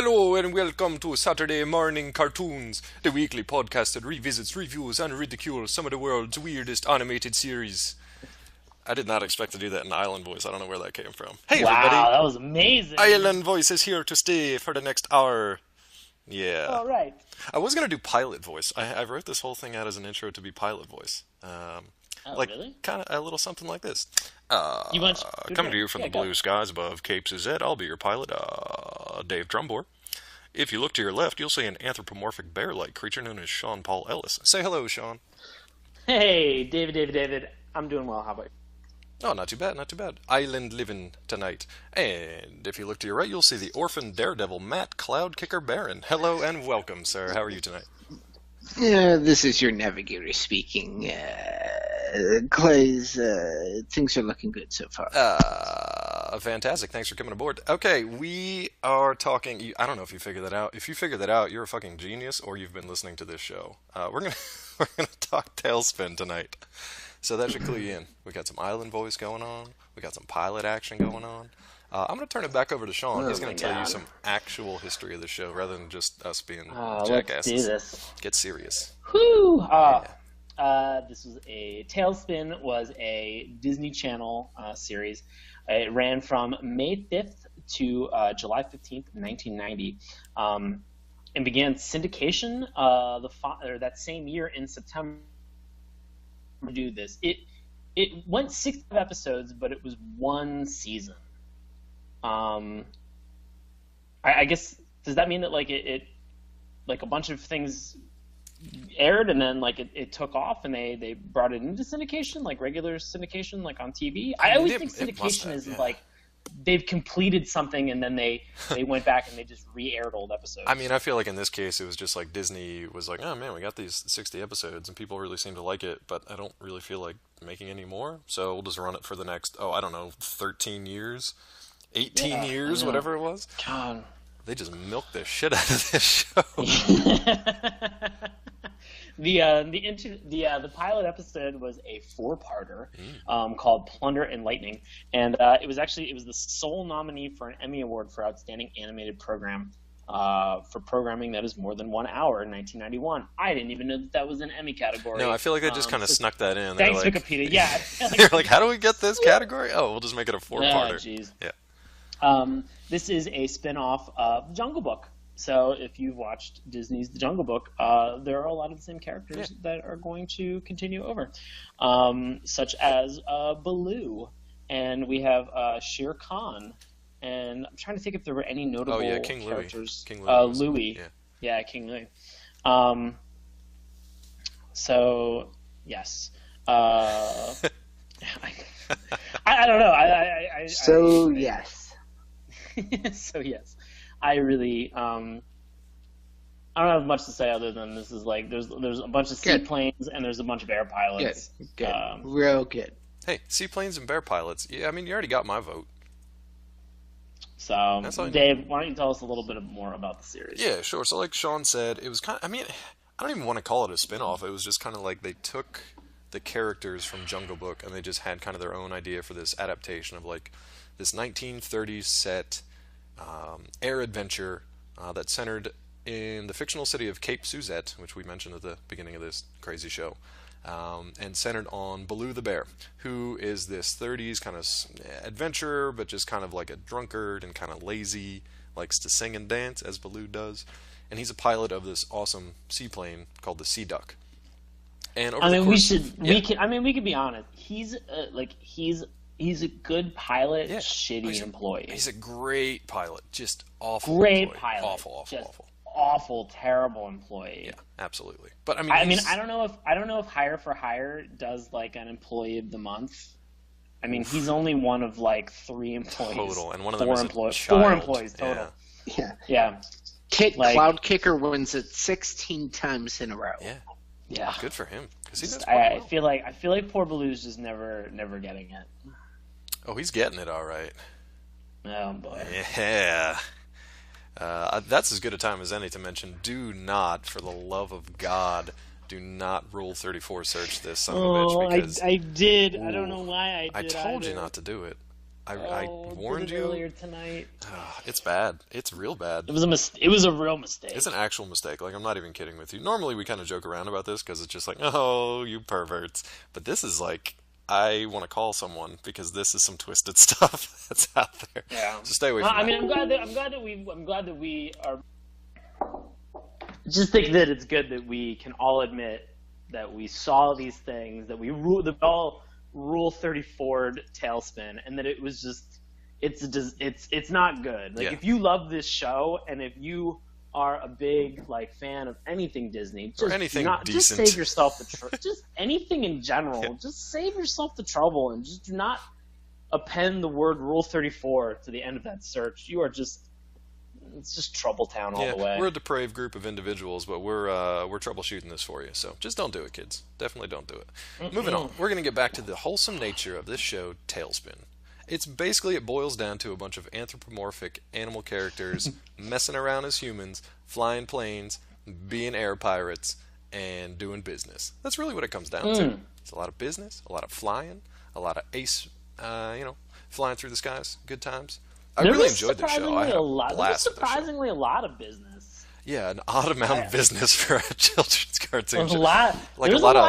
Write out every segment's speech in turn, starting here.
Hello and welcome to Saturday Morning Cartoons, the weekly podcast that revisits, reviews, and ridicules some of the world's weirdest animated series. I did not expect to do that in Island voice. I don't know where that came from. Hey everybody! Wow, that was amazing. Island voice is here to stay for the next hour. Yeah. All right. I was gonna do pilot voice. I wrote this whole thing out as an intro to be pilot voice. Oh, Like, really? kind of a little something like this. You want Coming to you from yeah, the go. blue skies above Cape Suzette, I'll be your pilot, Dave Drumbore. If you look to your left, you'll see an anthropomorphic bear-like creature known as Sean Paul Ellis. Say hello, Sean. Hey, David. I'm doing well. How about you? Oh, not too bad, not too bad. Island living tonight. And if you look to your right, you'll see the orphan daredevil Matt Cloudkicker Baron. Hello and welcome, sir. How are you tonight? This is your navigator speaking. Clay's, things are looking good so far. Fantastic. Thanks for coming aboard. Okay, we are talking. I don't know if you figured that out. If you figured that out, you're a fucking genius, or you've been listening to this show. We're gonna we're gonna talk Tailspin tonight, so that should clue you in. We got some island voice going on. We got some pilot action going on. I'm gonna turn it back over to Sean. He's gonna tell you some actual history of the show rather than just us being Let's do jackasses. this. Get serious. Whoo! This was Tailspin was a Disney Channel series. It ran from May 5th to July 15th, 1990, and began syndication that same year in September. To do this, it went 6 episodes, but it was one season. I guess, does that mean that like it like a bunch of things aired and then like it took off and they brought it into syndication, like regular syndication, like on TV? I always think syndication is like they've completed something and then they went back and they just re-aired old episodes. I mean, I feel like in this case it was just like Disney was like, oh man, we got these 60 episodes and people really seem to like it, but I don't really feel like making any more, so we'll just run it for the next, I don't know, 13 years, 18 years, whatever it was. God. They just milked the shit out of this show. The pilot episode was a 4-parter called Plunder and Lightning, and it was the sole nominee for an Emmy Award for Outstanding Animated Program for programming that is more than 1 hour in 1991. I didn't even know that was an Emmy category. No, I feel like they just kind of snuck that in. Thanks, like, Wikipedia. Yeah, they're like, how do we get this category? Oh, we'll just make it a 4-parter. Jeez. Yeah. This is a spin-off of Jungle Book. So if you've watched Disney's The Jungle Book, there are a lot of the same characters that are going to continue over, such as Baloo, and we have Shere Khan, and I'm trying to think if there were any notable King characters. King Louie. Louie. Yeah, King Louie. So, yes. I don't know. Yes. So yes, I really I don't have much to say other than this is like there's a bunch of seaplanes and there's a bunch of air pilots. Good. Real good. Hey, seaplanes and bear pilots. Yeah, I mean, you already got my vote. So, Dave, why don't you tell us a little bit more about the series? Yeah, sure. So like Sean said, it was kind of, I mean, I don't even want to call it a spin-off. It was just kind of like they took the characters from Jungle Book and they just had kind of their own idea for this adaptation of like this 1930s set air adventure that centered in the fictional city of Cape Suzette, which we mentioned at the beginning of this crazy show, and centered on Baloo the bear, who is this 30s kind of adventurer, but just kind of like a drunkard and kind of lazy, likes to sing and dance as Baloo does, and he's a pilot of this awesome seaplane called the Sea Duck. And over the course, we can be honest. He's a good pilot, shitty employee. He's a great pilot, just awful. Great employee. pilot, awful, terrible employee. Yeah, absolutely. But I mean, I don't know if Hire for Hire does like an employee of the month. I mean, he's only one of like 3 employees total, and one of them is employees. a child. 4 employees total. Yeah. Cloudkicker wins it 16 times in a row. Yeah. Good for him. Because he does I feel like poor Baloo's just never getting it. Oh, he's getting it all right. Oh boy. Yeah. That's as good a time as any to mention. Do not, for the love of God, do not Rule 34 search this son of a bitch. Because I did. I don't know why I did. I told you not to do it. I warned did it you. earlier tonight. It's bad. It's real bad. It was it was a real mistake. It's an actual mistake. Like, I'm not even kidding with you. Normally, we kind of joke around about this because it's just like, oh, you perverts. But this is like, I want to call someone because this is some twisted stuff that's out there. Yeah. So stay away from that. I mean, I'm glad that we are. Just think that it's good that we can all admit that we saw these things, that we all Rule 34'd Tailspin, and that it was just it's not good. Like, if you love this show and if you are a big fan of anything Disney, or anything decent, just save yourself the just anything in general. Just save yourself the trouble and just do not append the word Rule 34 to the end of that search. You are it's just trouble town all the way. We're a depraved group of individuals, but we're troubleshooting this for you. So just don't do it, kids. Definitely don't do it. Moving on, we're going to get back to the wholesome nature of this show, Tailspin. It's basically, it boils down to a bunch of anthropomorphic animal characters messing around as humans, flying planes, being air pirates, and doing business. That's really what it comes down to. It's a lot of business, a lot of flying, a lot of ace, flying through the skies. Good times. I really enjoyed the show. I had a blast with the show. Surprisingly, a lot of business. Yeah, an odd amount of business for a children's cartoon. There's a lot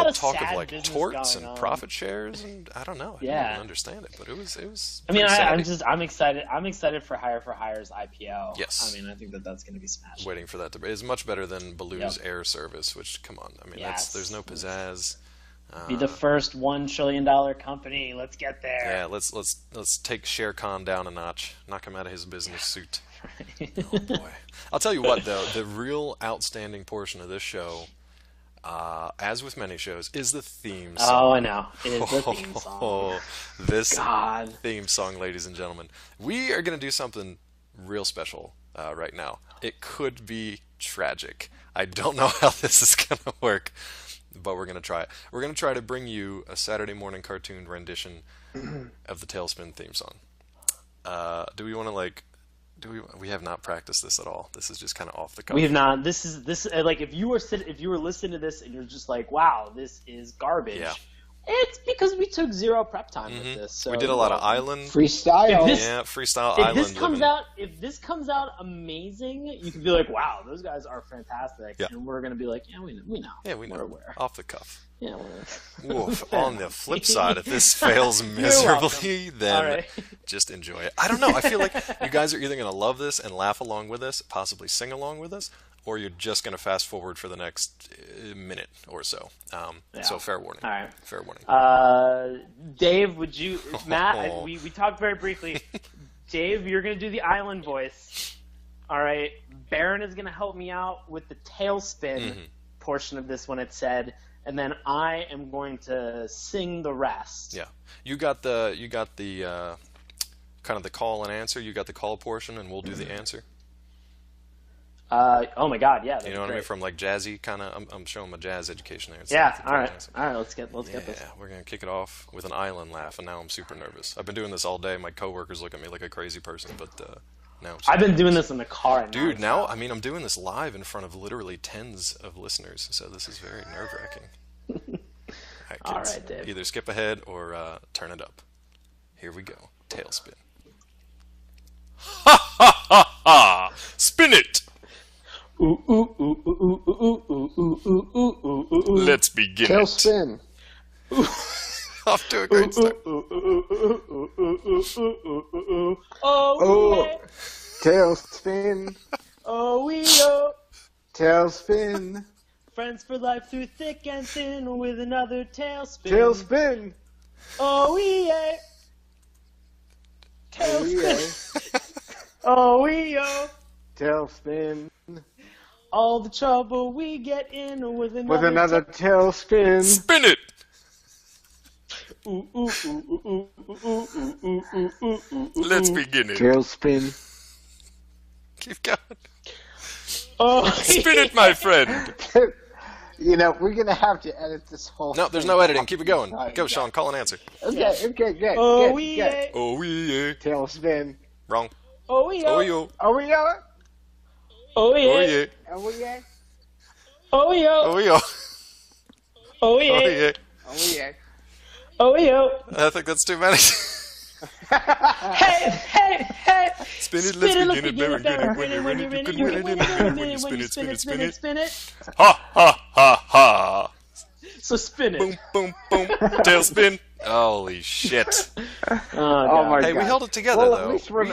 of talk of torts and profit shares, and I don't know. I didn't even understand it, but it was. I mean, I'm excited. I'm excited for Hire for Hire's IPO. Yes. I mean, I think that's going to be smashed. Waiting for that to be. It's much better than Baloo's Air Service, which, come on, I mean, there's no pizzazz. Be the first $1 trillion company. Let's get there. Yeah, let's take Shere Khan down a notch. Knock him out of his business suit. Oh boy! I'll tell you what, though, the real outstanding portion of this show, as with many shows, is the theme song. Oh, I know. It is the theme song. This theme song, ladies and gentlemen. We are going to do something real special right now. It could be tragic. I don't know how this is going to work, but we're going to try it. We're going to try to bring you a Saturday morning cartoon rendition of the Tailspin theme song. Do we want to we have not practiced this at all. This is just kind of off the cuff. We have not. This if you were listening to this and you're just like, wow, this is garbage. Yeah. It's because we took zero prep time with this. So, we did a lot of island freestyle. Freestyle island. If this comes out amazing, you can be like, wow, those guys are fantastic. Yeah. And we're gonna be like, yeah, we know. Yeah, we know. We're aware. Off the cuff. Yeah. Woof. On the flip side, if this fails miserably, then just enjoy it. I don't know. I feel like you guys are either going to love this and laugh along with us, possibly sing along with us, or you're just going to fast forward for the next minute or so. So fair warning. All right. Fair warning. Dave, would you, Matt, we talked very briefly. Dave, you're going to do the island voice. All right. Baron is going to help me out with the tailspin portion of this when it's said. And then I am going to sing the rest. Yeah, you got the kind of the call and answer. You got the call portion, and we'll do the answer. Oh my God, yeah. You know what I mean? From jazzy kind of. I'm showing my jazz education there. Yeah. All right. Let's get this. Yeah, we're gonna kick it off with an island laugh, and now I'm super nervous. I've been doing this all day. My coworkers look at me like a crazy person, but. No, I've been doing this in the car. Dude, now, I mean, I'm doing this live in front of literally tens of listeners, so this is very nerve-wracking. All right, kids, Dave. Either skip ahead or turn it up. Here we go. Tailspin. Ha ha ha ha! Spin it! Let's begin Tailspin. Off to a great start. Oh, Tailspin. Oh, Tailspin. Friends for life through thick and thin with another tailspin. Tailspin. Oh, yeah. Tailspin. Oh, yeah. Tailspin. All the trouble we get in with another tailspin. Spin it. Let's begin it. Tailspin. Keep going. Oh, spin it, my friend. You know, we're going to have to edit this whole No, there's no editing. Keep it going. Go, Sean. Call an answer. Okay, good. Oh, good, yeah. good. Oh, yeah. Tailspin. Wrong. Oh, yeah. Oh, yo. Oh, yeah. Oh, yeah. Oh, yeah. Oh, yeah. Oh, yeah. Oh, yo. Oh, yeah. Oh, yeah. Oh, yeah. Oh, yeah. I think that's too many. Hey! Spin it, let's begin it, Baron, get it, when you can win it in a minute, when you spin it. Ha, ha, ha, ha. So spin it. Boom, boom, boom, tailspin. Holy shit. Oh my Hey, god. we held it together, Well, at though. least We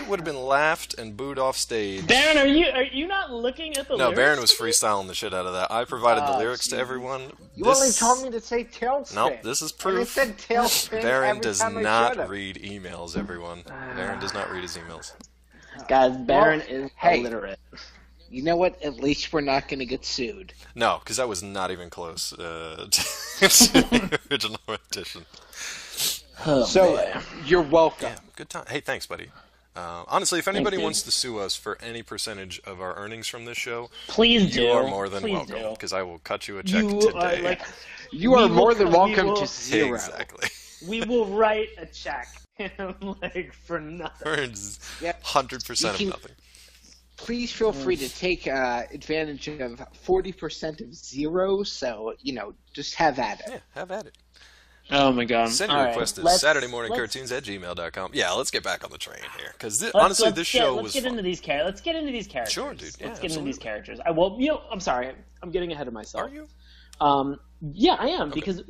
would have been laughed and booed off stage. Baron, are you not looking at the No, lyrics? Baron was freestyling the shit out of that. I provided the lyrics to Jesus. everyone. You only told me to say tailspin. Nope, this is proof. And it said tailspin Baron every does time I not showed him. read emails, everyone. Baron does not read his emails. Guys, Baron is hey. illiterate. You know what? At least we're not going to get sued. No, because that was not even close to the original edition. Oh, So, man. you're welcome. Yeah, good time. Hey, thanks, buddy. Honestly, if anybody wants to sue us for any percentage of our earnings from this show, Please do. you are more than Please welcome, do. because I will cut you a check You today. are like, You are We more will- than we welcome will- to zero. Exactly. we will write a check like for nothing. Earns Yeah. 100% of You can- nothing. Please feel free to take advantage of 40% of zero. So, just have at it. Yeah, have at it. Oh my god. Send All your right, request to let's- SaturdayMorningCartoons@gmail.com. Yeah, let's get back on the train here, because let's- honestly, let's this get- show let's was get fun. into these Let's get into these characters. Sure, dude. Yeah, let's get into these absolutely. characters. I'm sorry. I'm getting ahead of myself. Are you? Yeah, I am, because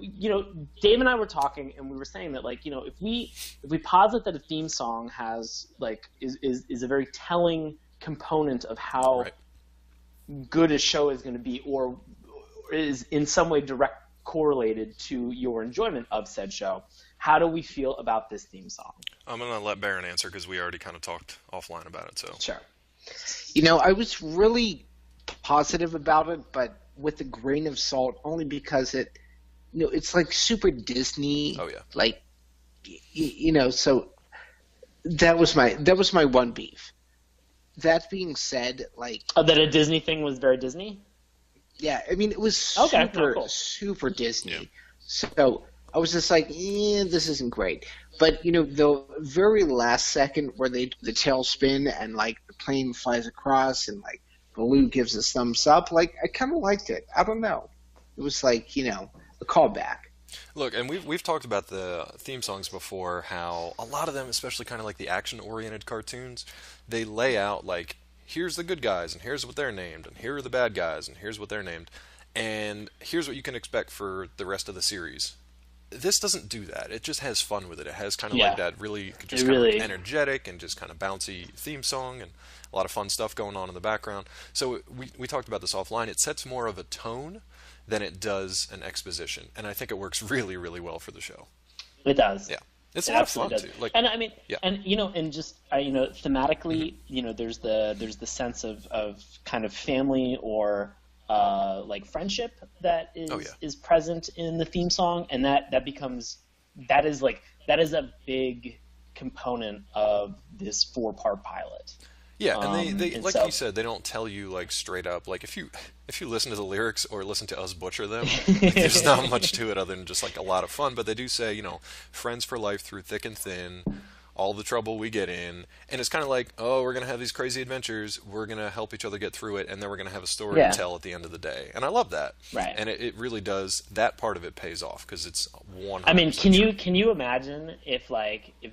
Dave and I were talking, and we were saying that if we posit that a theme song has is a very telling component of how Right. good a show is going to be, or is in some way direct correlated to your enjoyment of said show, how do we feel about this theme song? I'm going to let Baron answer, because we already kind of talked offline about it, so. Sure. I was really positive about it, but with a grain of salt, only because it's like super Disney. Oh, yeah. Like, so that was my one beef. That being said, That a Disney thing was very Disney? yeah, I mean, it was Okay, super, cool. super Disney. Yeah. So I was just like, this isn't great. But, the very last second where they do the tailspin and, the plane flies across and, Baloo gives us thumbs up, I kind of liked it. I don't know. It was a callback. Look, and we've talked about the theme songs before, how a lot of them, especially kind of like the action-oriented cartoons, they lay out, here's the good guys, and here's what they're named, and here are the bad guys, and here's what they're named, and here's what you can expect for the rest of the series. This doesn't do that. It just has fun with it. It has kind of Yeah. like that really just It kind really- of energetic and just kind of bouncy theme song, and a lot of fun stuff going on in the background. So we talked about this offline. It sets more of a tone than it does an exposition, and I think it works really, really well for the show. It does. Yeah, it's It a lot of fun absolutely too. does. And I mean, yeah. and and just thematically, there's the sense of kind of family or friendship that is Oh, yeah. is present in the theme song, and that is a big component of this 4-part pilot. Yeah, and they and like so- you said, they don't tell you straight up. If you listen to the lyrics or listen to us butcher them, there's not much to it other than just a lot of fun. But they do say, friends for life through thick and thin, all the trouble we get in, and it's kind of we're gonna have these crazy adventures, we're gonna help each other get through it, and then we're gonna have a story Yeah. to tell at the end of the day. And I love that. Right. And it really does. That part of it pays off because it's 100%. I mean, can you imagine if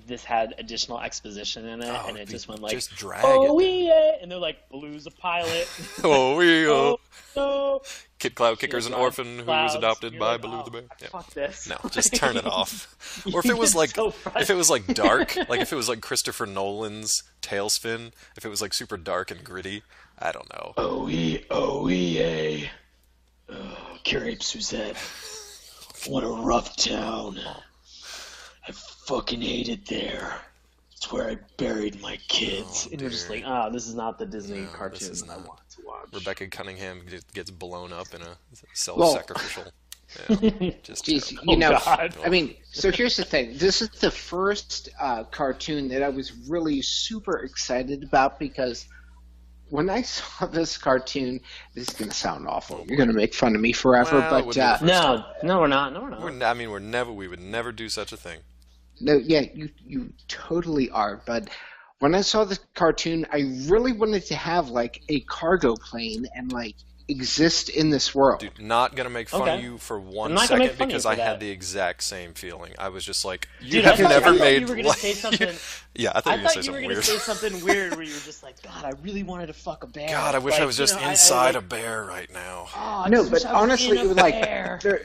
this had additional exposition in it, and it just went just drag oh it. yeah, and they're like, Baloo's a pilot. Oh, we oh no. Kid Cloud Kicker's an orphan who was Clouds. adopted You're by like, Baloo oh, the Bear. Yeah. Fuck this. No, just turn it off. Or if it was So if it was dark, if it was Christopher Nolan's Tailspin, if it was super dark and gritty, I don't know. OEA. Carrie Suzette. What a rough town. I fucking hate it there. It's where I buried my kids. And you're just dear. this is not the Disney No, cartoon this is I not. want to watch. Rebecca Cunningham gets blown up in a self-sacrificial. Yeah, just Jeez, terrible. God. I mean, so here's the thing. This is the first cartoon that I was really super excited about, because when I saw this cartoon, this is going to sound awful. You're going to make fun of me forever, Well, it would but be the No, we're not. No, we're not. We would never do such a thing. no, yeah, you totally are. But when I saw the cartoon, I really wanted to have a cargo plane and exist in this world. Dude, not gonna make fun of you for I'm one not gonna make second fun of you because for I that. had the exact same feeling. I was just like, you Dude, have never I thought made. you were gonna say something. Yeah, I thought you were I gonna say thought you were something gonna weird. say something weird where you were just like, God, I really wanted to fuck a bear. God, I wish I was just inside I a bear right now. Oh, No, but honestly, it was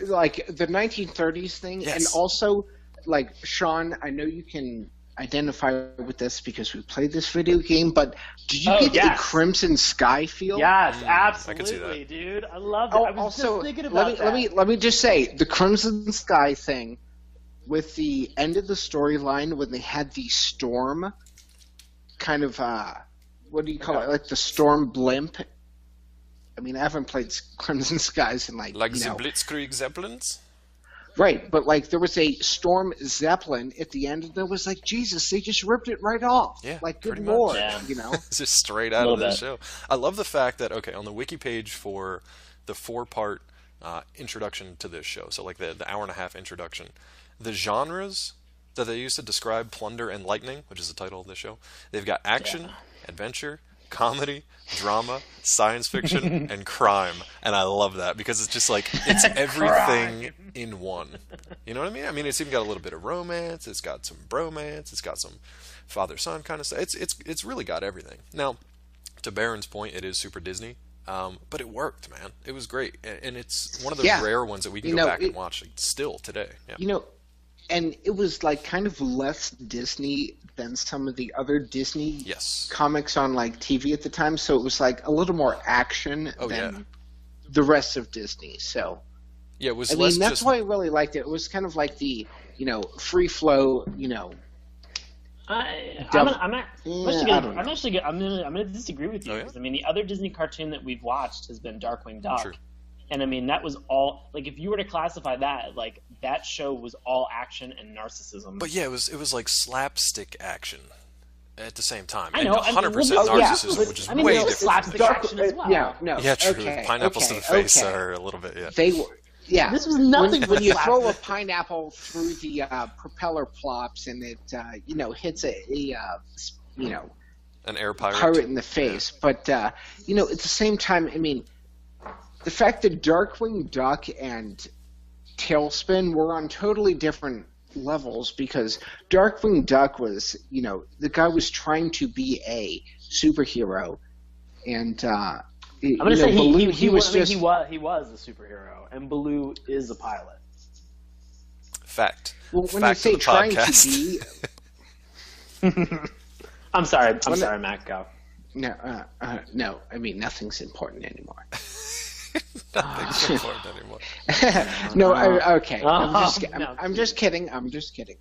like the 1930s thing, Yes. and also like Sean, I know you can identify with this because we played this video game, but did you get a Crimson Sky feel? Yes, I could see absolutely, that. dude. I love it. Oh, I was also, just thinking about that. let me just say the Crimson Sky thing with the end of the storyline when they had the storm kind of what do you call it? Like the storm blimp. I mean, I haven't played Crimson Skies in Like the Blitzkrieg Zeppelins? Right, but like there was a storm zeppelin at the end, and there was like, Jesus, they just ripped it right off. Yeah, like good pretty lord, much. you know. It's just straight out of the show. I love the fact that on the wiki page for the 4-part introduction to this show, so like the hour and a half introduction, the genres that they use to describe Plunder and Lightning, which is the title of the show, they've got action, adventure, comedy, drama, science fiction, and crime. And I love that because it's just like, it's everything in one. You know what I mean? I mean, it's even got a little bit of romance, it's got some bromance, it's got some father-son kind of stuff. It's really got everything. Now, to Baron's point, it is super Disney. But it worked, man. It was great. And it's one of those rare ones that we can go back and watch still today. Yeah. You know, and it was like kind of less Disney than some of the other Disney comics on like TV at the time. So it was like a little more action than the rest of Disney. So yeah, it was. I mean, that's why I really liked it. It was kind of like the free flow. I'm gonna disagree with you because I mean the other Disney cartoon that we've watched has been Darkwing Duck. True. And I mean, that was all, like, if you were to classify that, like, that show was all action and narcissism. But yeah, it was like slapstick action at the same time. I know, and 100% narcissism, which is way different. Slapstick action as well. Yeah, true. Pineapples to the face are a little bit, They were, This was nothing when you throw a pineapple through the propeller plops and it, hits an air pirate in the face. But, at the same time, I mean, the fact that Darkwing Duck and Tailspin were on totally different levels because Darkwing Duck was, the guy was trying to be a superhero, and I'm gonna say he was a superhero, and Baloo is a pilot. Fact. Well, when Fact you say of the trying podcast. to be, I'm sorry, Matt. Go. No, no. I mean, nothing's important anymore. Nothing's important anymore. No, okay. I'm just kidding. I'm just kidding.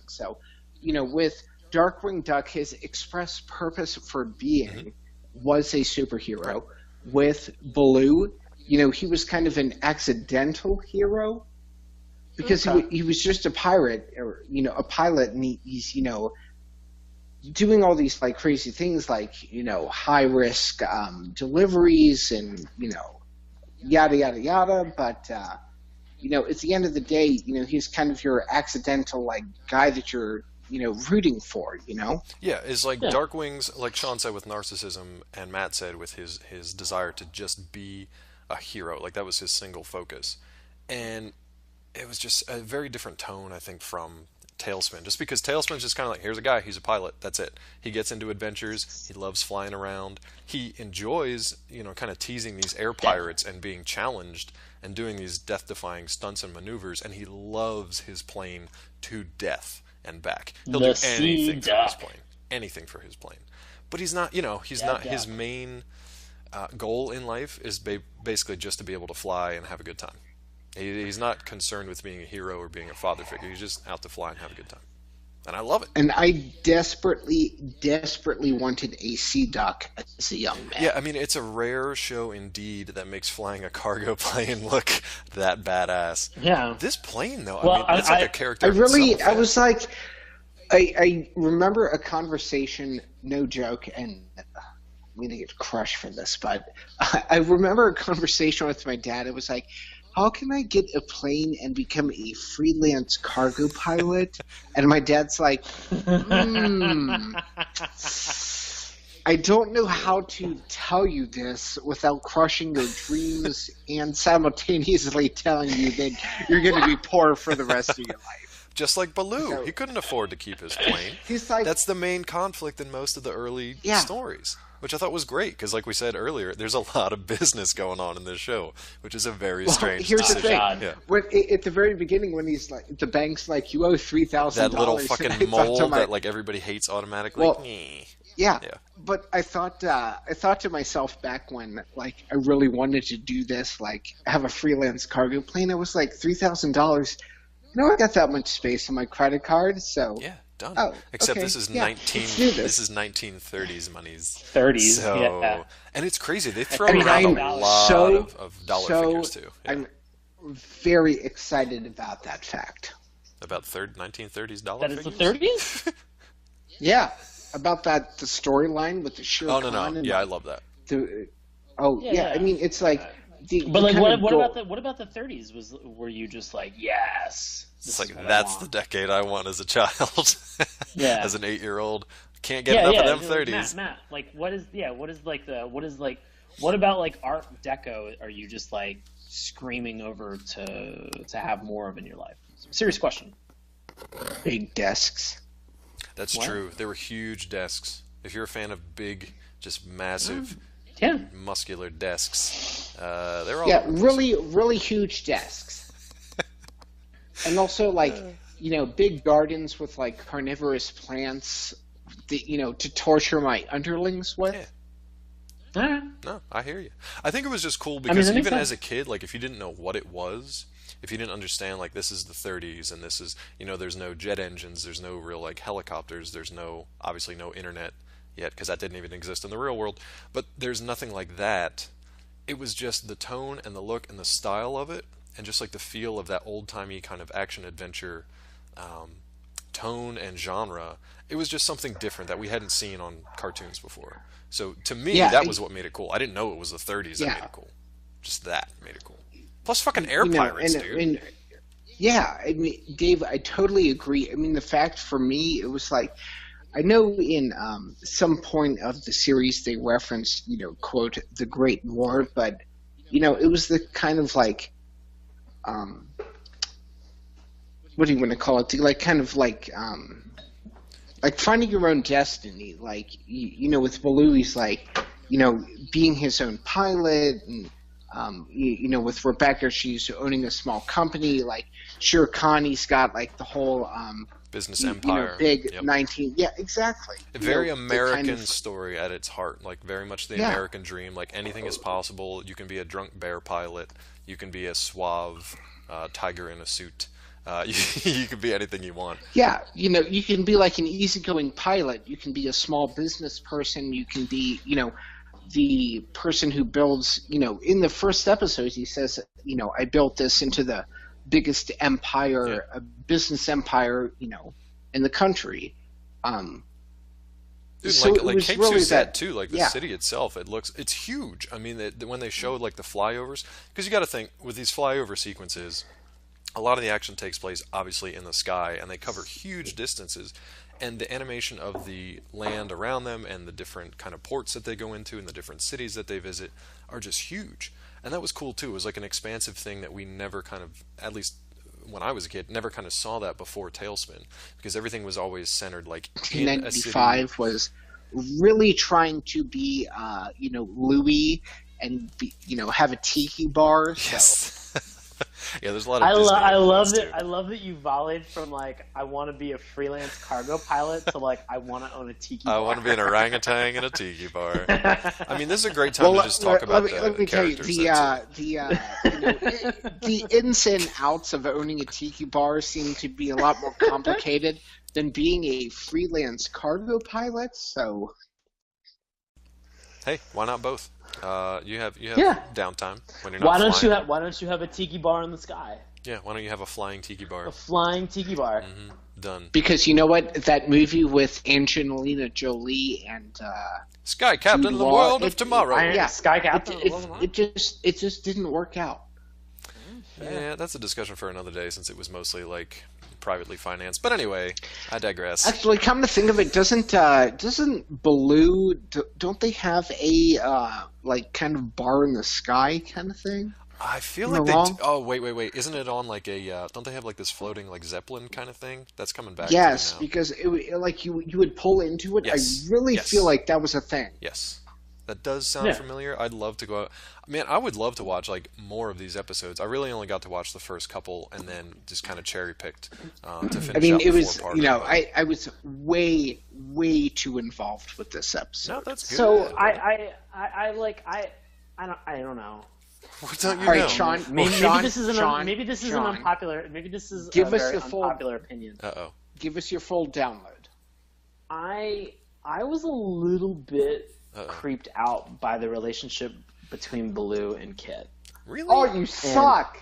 So, with Darkwing Duck, his express purpose for being was a superhero. With Baloo, he was kind of an accidental hero because he was just a pirate, or a pilot, and he's doing all these like crazy things, like high risk deliveries and yada yada yada. But at the end of the day, he's kind of your accidental like guy that you're rooting for. Yeah, it's like Darkwing's, like Sean said, with narcissism, and Matt said with his desire to just be a hero. Like that was his single focus, and it was just a very different tone, I think, from Tailspin, just because Tailspin's just kind of like, here's a guy, he's a pilot, that's it. He gets into adventures, he loves flying around, he enjoys, kind of teasing these air pirates and being challenged and doing these death-defying stunts and maneuvers, and he loves his plane to death and back. He'll do anything for his plane. Anything for his plane. But he's not, his main goal in life is basically just to be able to fly and have a good time. He's not concerned with being a hero or being a father figure. He's just out to fly and have a good time. And I love it. And I desperately wanted a sea duck as a young man. Yeah, I mean, it's a rare show indeed that makes flying a cargo plane look that badass. Yeah. This plane, though, well, I mean, it's like a character. I was like, I remember a conversation, no joke, and I'm going to get crushed for this, but I remember a conversation with my dad. It was like, how can I get a plane and become a freelance cargo pilot? And my dad's like, I I don't know how to tell you this without crushing your dreams and simultaneously telling you that you're going to be poor for the rest of your life. Just like Baloo, So he couldn't afford to keep his plane. he's like, That's the main conflict in most of the early yeah. stories, which I thought was great because, like we said earlier, there's a lot of business going on in this show, which is a very Well, strange here's the decision. thing. God. Yeah. When, at the very beginning, when he's like, the bank's like, you owe $3,000. That little and I fucking thought mole to my- that like everybody hates automatically. Well, Nyeh. Yeah, Yeah. but I thought to myself back when like I really wanted to do this, like have a freelance cargo plane. It was like $3,000. You know, I got that much space on my credit card, so Yeah, done. Oh, Except okay, this is yeah, let's do this. This is 1930s monies. 30s. So, Yeah. and it's crazy. They throw And around I'm a lot so of dollar so figures too. Yeah. I'm very excited about that fact. About 1930s dollar That is the figures. 30s? Yeah, about the storyline with the Shere Oh Khan no! and Yeah, I like, love that. yeah, I mean it's like But like, what about the 30s? Were you just like, yes? It's like that's the decade I want as a child. Yeah. As an 8-year-old, can't get enough of them 30s. Matt, like, what about like Art Deco? Are you just like screaming over to have more of in your life? Serious question. big desks. That's What? true. They were huge desks. If you're a fan of big, just massive, Yeah. muscular desks, they're all Yeah, really huge desks. And also like, big gardens with like carnivorous plants that, to torture my underlings with. Yeah. All right. No, I hear you. I think it was just cool because that makes even sense. as a kid, like if you didn't know what it was, if you didn't understand like this is the 30s and this is, there's no jet engines, there's no real like helicopters, there's obviously no internet yet because that didn't even exist in the real world, but there's nothing like that. It was just the tone and the look and the style of it and just like the feel of that old-timey kind of action adventure tone and genre. It was just something different that we hadn't seen on cartoons before. So to me, Yeah, that was what made it cool. I didn't know it was the 30s that Yeah. made it cool. Just that made it cool. Plus fucking air pirates, dude. Yeah, I mean, Dave, I totally agree. I mean, the fact for me, it was like, I know in some point of the series they referenced, quote, the Great War, but, it was the kind of like, what do you want to call it? Like, kind of like finding your own destiny. Like, with Baloo, he's like, being his own pilot, and with Rebecca, she's owning a small company. Like Shere Khan, he's got like the whole Business empire. big Yep. 19. Yeah, exactly. A very the American kind of- story at its heart. Like very much the Yeah. American dream. Like anything is possible. You can be a drunk bear pilot. You can be a suave tiger in a suit. You can be anything you want. Yeah, you can be like an easygoing pilot. You can be a small business person. You can be, the person who builds, in the first episode, he says, I built this into the biggest empire, a business empire, in the country. Dude, So it like was Cape really Suzette that- too, like the yeah. city itself, it's huge. I mean, when they showed like the flyovers, because you got to think with these flyover sequences, a lot of the action takes place obviously in the sky, and they cover huge distances. And the animation of the land around them and the different kind of ports that they go into and the different cities that they visit are just huge. And that was cool too. It was like an expansive thing that we never kind of, at least when I was a kid, never kind of saw that before Tailspin, because everything was always centered like in a city. 1995 was really trying to be, Louis and be, have a tiki bar. So. Yes. Yeah, there's a lot of I love Disney that. I love that you volleyed from like I want to be a freelance cargo pilot to like I want to own a tiki bar. I want to be an orangutan in a tiki bar. I mean, this is a great time to just talk about let me tell you, characters. the ins and outs of owning a tiki bar seem to be a lot more complicated than being a freelance cargo pilot. So, Hey, why not both? You have Yeah. downtime when you're not Why don't flying. why don't you have a tiki bar in the sky? Yeah, why don't you have a flying tiki bar? A flying tiki bar. Done. because you know what, that movie with Angelina Jolie and Sky Captain of the Law- world of tomorrow. Iron yeah. Sky Captain. it just didn't work out. Yeah, that's a discussion for another day since it was mostly like privately financed. But anyway, I digress. Actually, come to think of it, doesn't Baloo, don't they have a like kind of bar in the sky kind of thing? I feel Am I like they. wrong? Oh, wait! Isn't it on like a? Don't they have like this floating like Zeppelin kind of thing? That's coming back Yes, to me now. because like you would pull into it. Yes. I really Yes. feel like that was a thing. Yes, that does sound Yeah. familiar. I'd love to go out. Man, I would love to watch like more of these episodes. I really only got to watch the first couple, and then just kind of cherry picked to finish. I mean, out it the was, four-parter, you know, but- I was way too involved with this episode. No, that's good. So I don't know. What don't you All right, know? Sean. Maybe Sean, this is an Sean, maybe this is an Sean, unpopular maybe this is Give a us very the full- unpopular opinion. Uh-oh. Give us your full download. I was a little bit Uh-oh. creeped out by the relationship between Baloo and Kit. Really? Oh, you suck!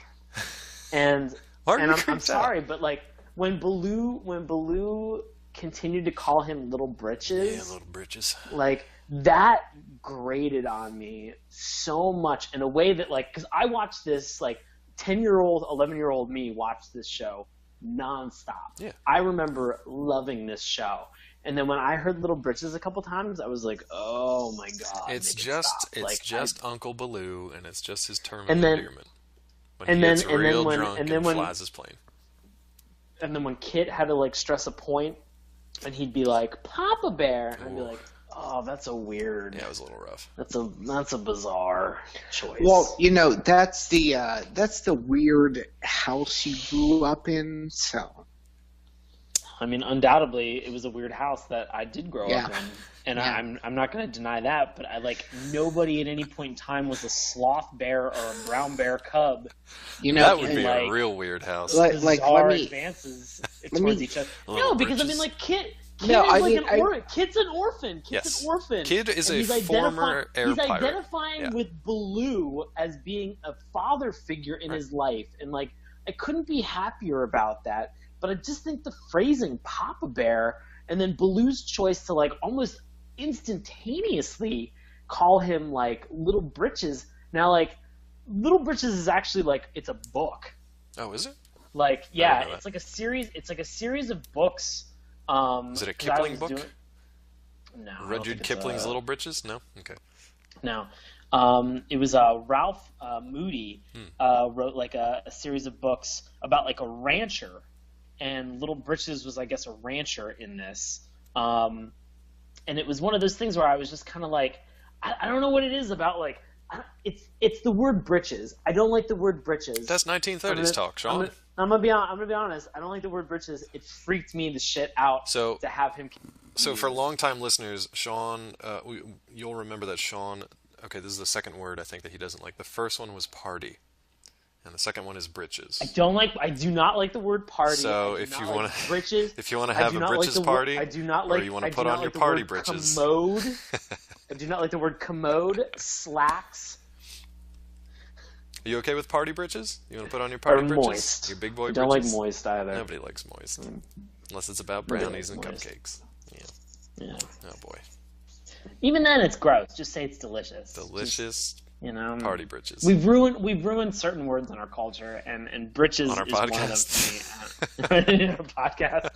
And Why are you I'm creeped sorry, out? but like when Baloo continued to call him Little Britches, Yeah, little britches. like that grated on me so much in a way that like because I watched this like 10-year-old 11-year-old me watch this show nonstop. Yeah. I remember loving this show, and then when I heard Little Britches a couple times I was like, oh my god, It's make it just stop. it's Like, just Uncle Baloo, and it's just his term of And then- endearment. When and he then- gets and then real when- drunk and then when- flies his plane. and then when Kit had to like stress a point and he'd be like Papa Bear and I'd be Ooh. like, oh, that's a weird, Yeah, it was a little rough. that's a bizarre choice. Well, you know, that's the weird house you grew up in. So I mean, undoubtedly, it was a weird house that I did grow Yeah. up in, and Yeah. I'm not going to deny that. But I like nobody at any point in time was a sloth bear or a brown bear cub. you know, That would be like- a real weird house. Like, Bizarre let me. advances let towards me- each other. Little No, because I britches. mean, like Kit No, is I like mean, an I- orphan. Kit's an orphan. Kit's Yes. an orphan. Kid is And a he's former air He's pirate. identifying Yeah. with Baloo as being a father figure in Right. his life, and like I couldn't be happier about that. But I just think the phrasing "Papa Bear" and then Baloo's choice to like almost instantaneously call him like Little Britches. Now, like Little Britches is actually like it's a book. Oh, is it? Like know yeah, that. it's like a series. It's like a series of books. Is it a 'cause I Kipling was book? No, I don't Rudyard think it's Kipling's a- Little Britches? No? Okay. No, it was Ralph Moody wrote like a series of books about like a rancher, and Little Britches was I guess a rancher in this, and it was one of those things where I was just kind of like, I don't know what it is about like. It's the word britches. I don't like the word britches. That's 1930s talk, Sean. I'm gonna be honest. I don't like the word britches. It freaked me the shit out So- to have him. So for longtime listeners, Sean, you'll remember that Sean, okay, this is the second word I think that he doesn't like. The first one was party, and the second one is britches. I do not like the word party. So I do if not you like wanna- britches, if you wanna I have do a not like britches the word- party, I do not or like. you wanna I do put not on like your the party word britches. Commode. I do not like the word commode. Slacks. Are you okay with party britches? You want to put on your party Or britches? moist. Your big boy I don't like britches? moist either. Nobody likes moist. Unless it's about Nobody brownies and likes moist. cupcakes. Yeah. Yeah. Oh boy. Even then, it's gross. Just say it's delicious. Delicious You know. party britches. We've ruined certain words in our culture, and britches On our is one podcast. of them. In our podcast.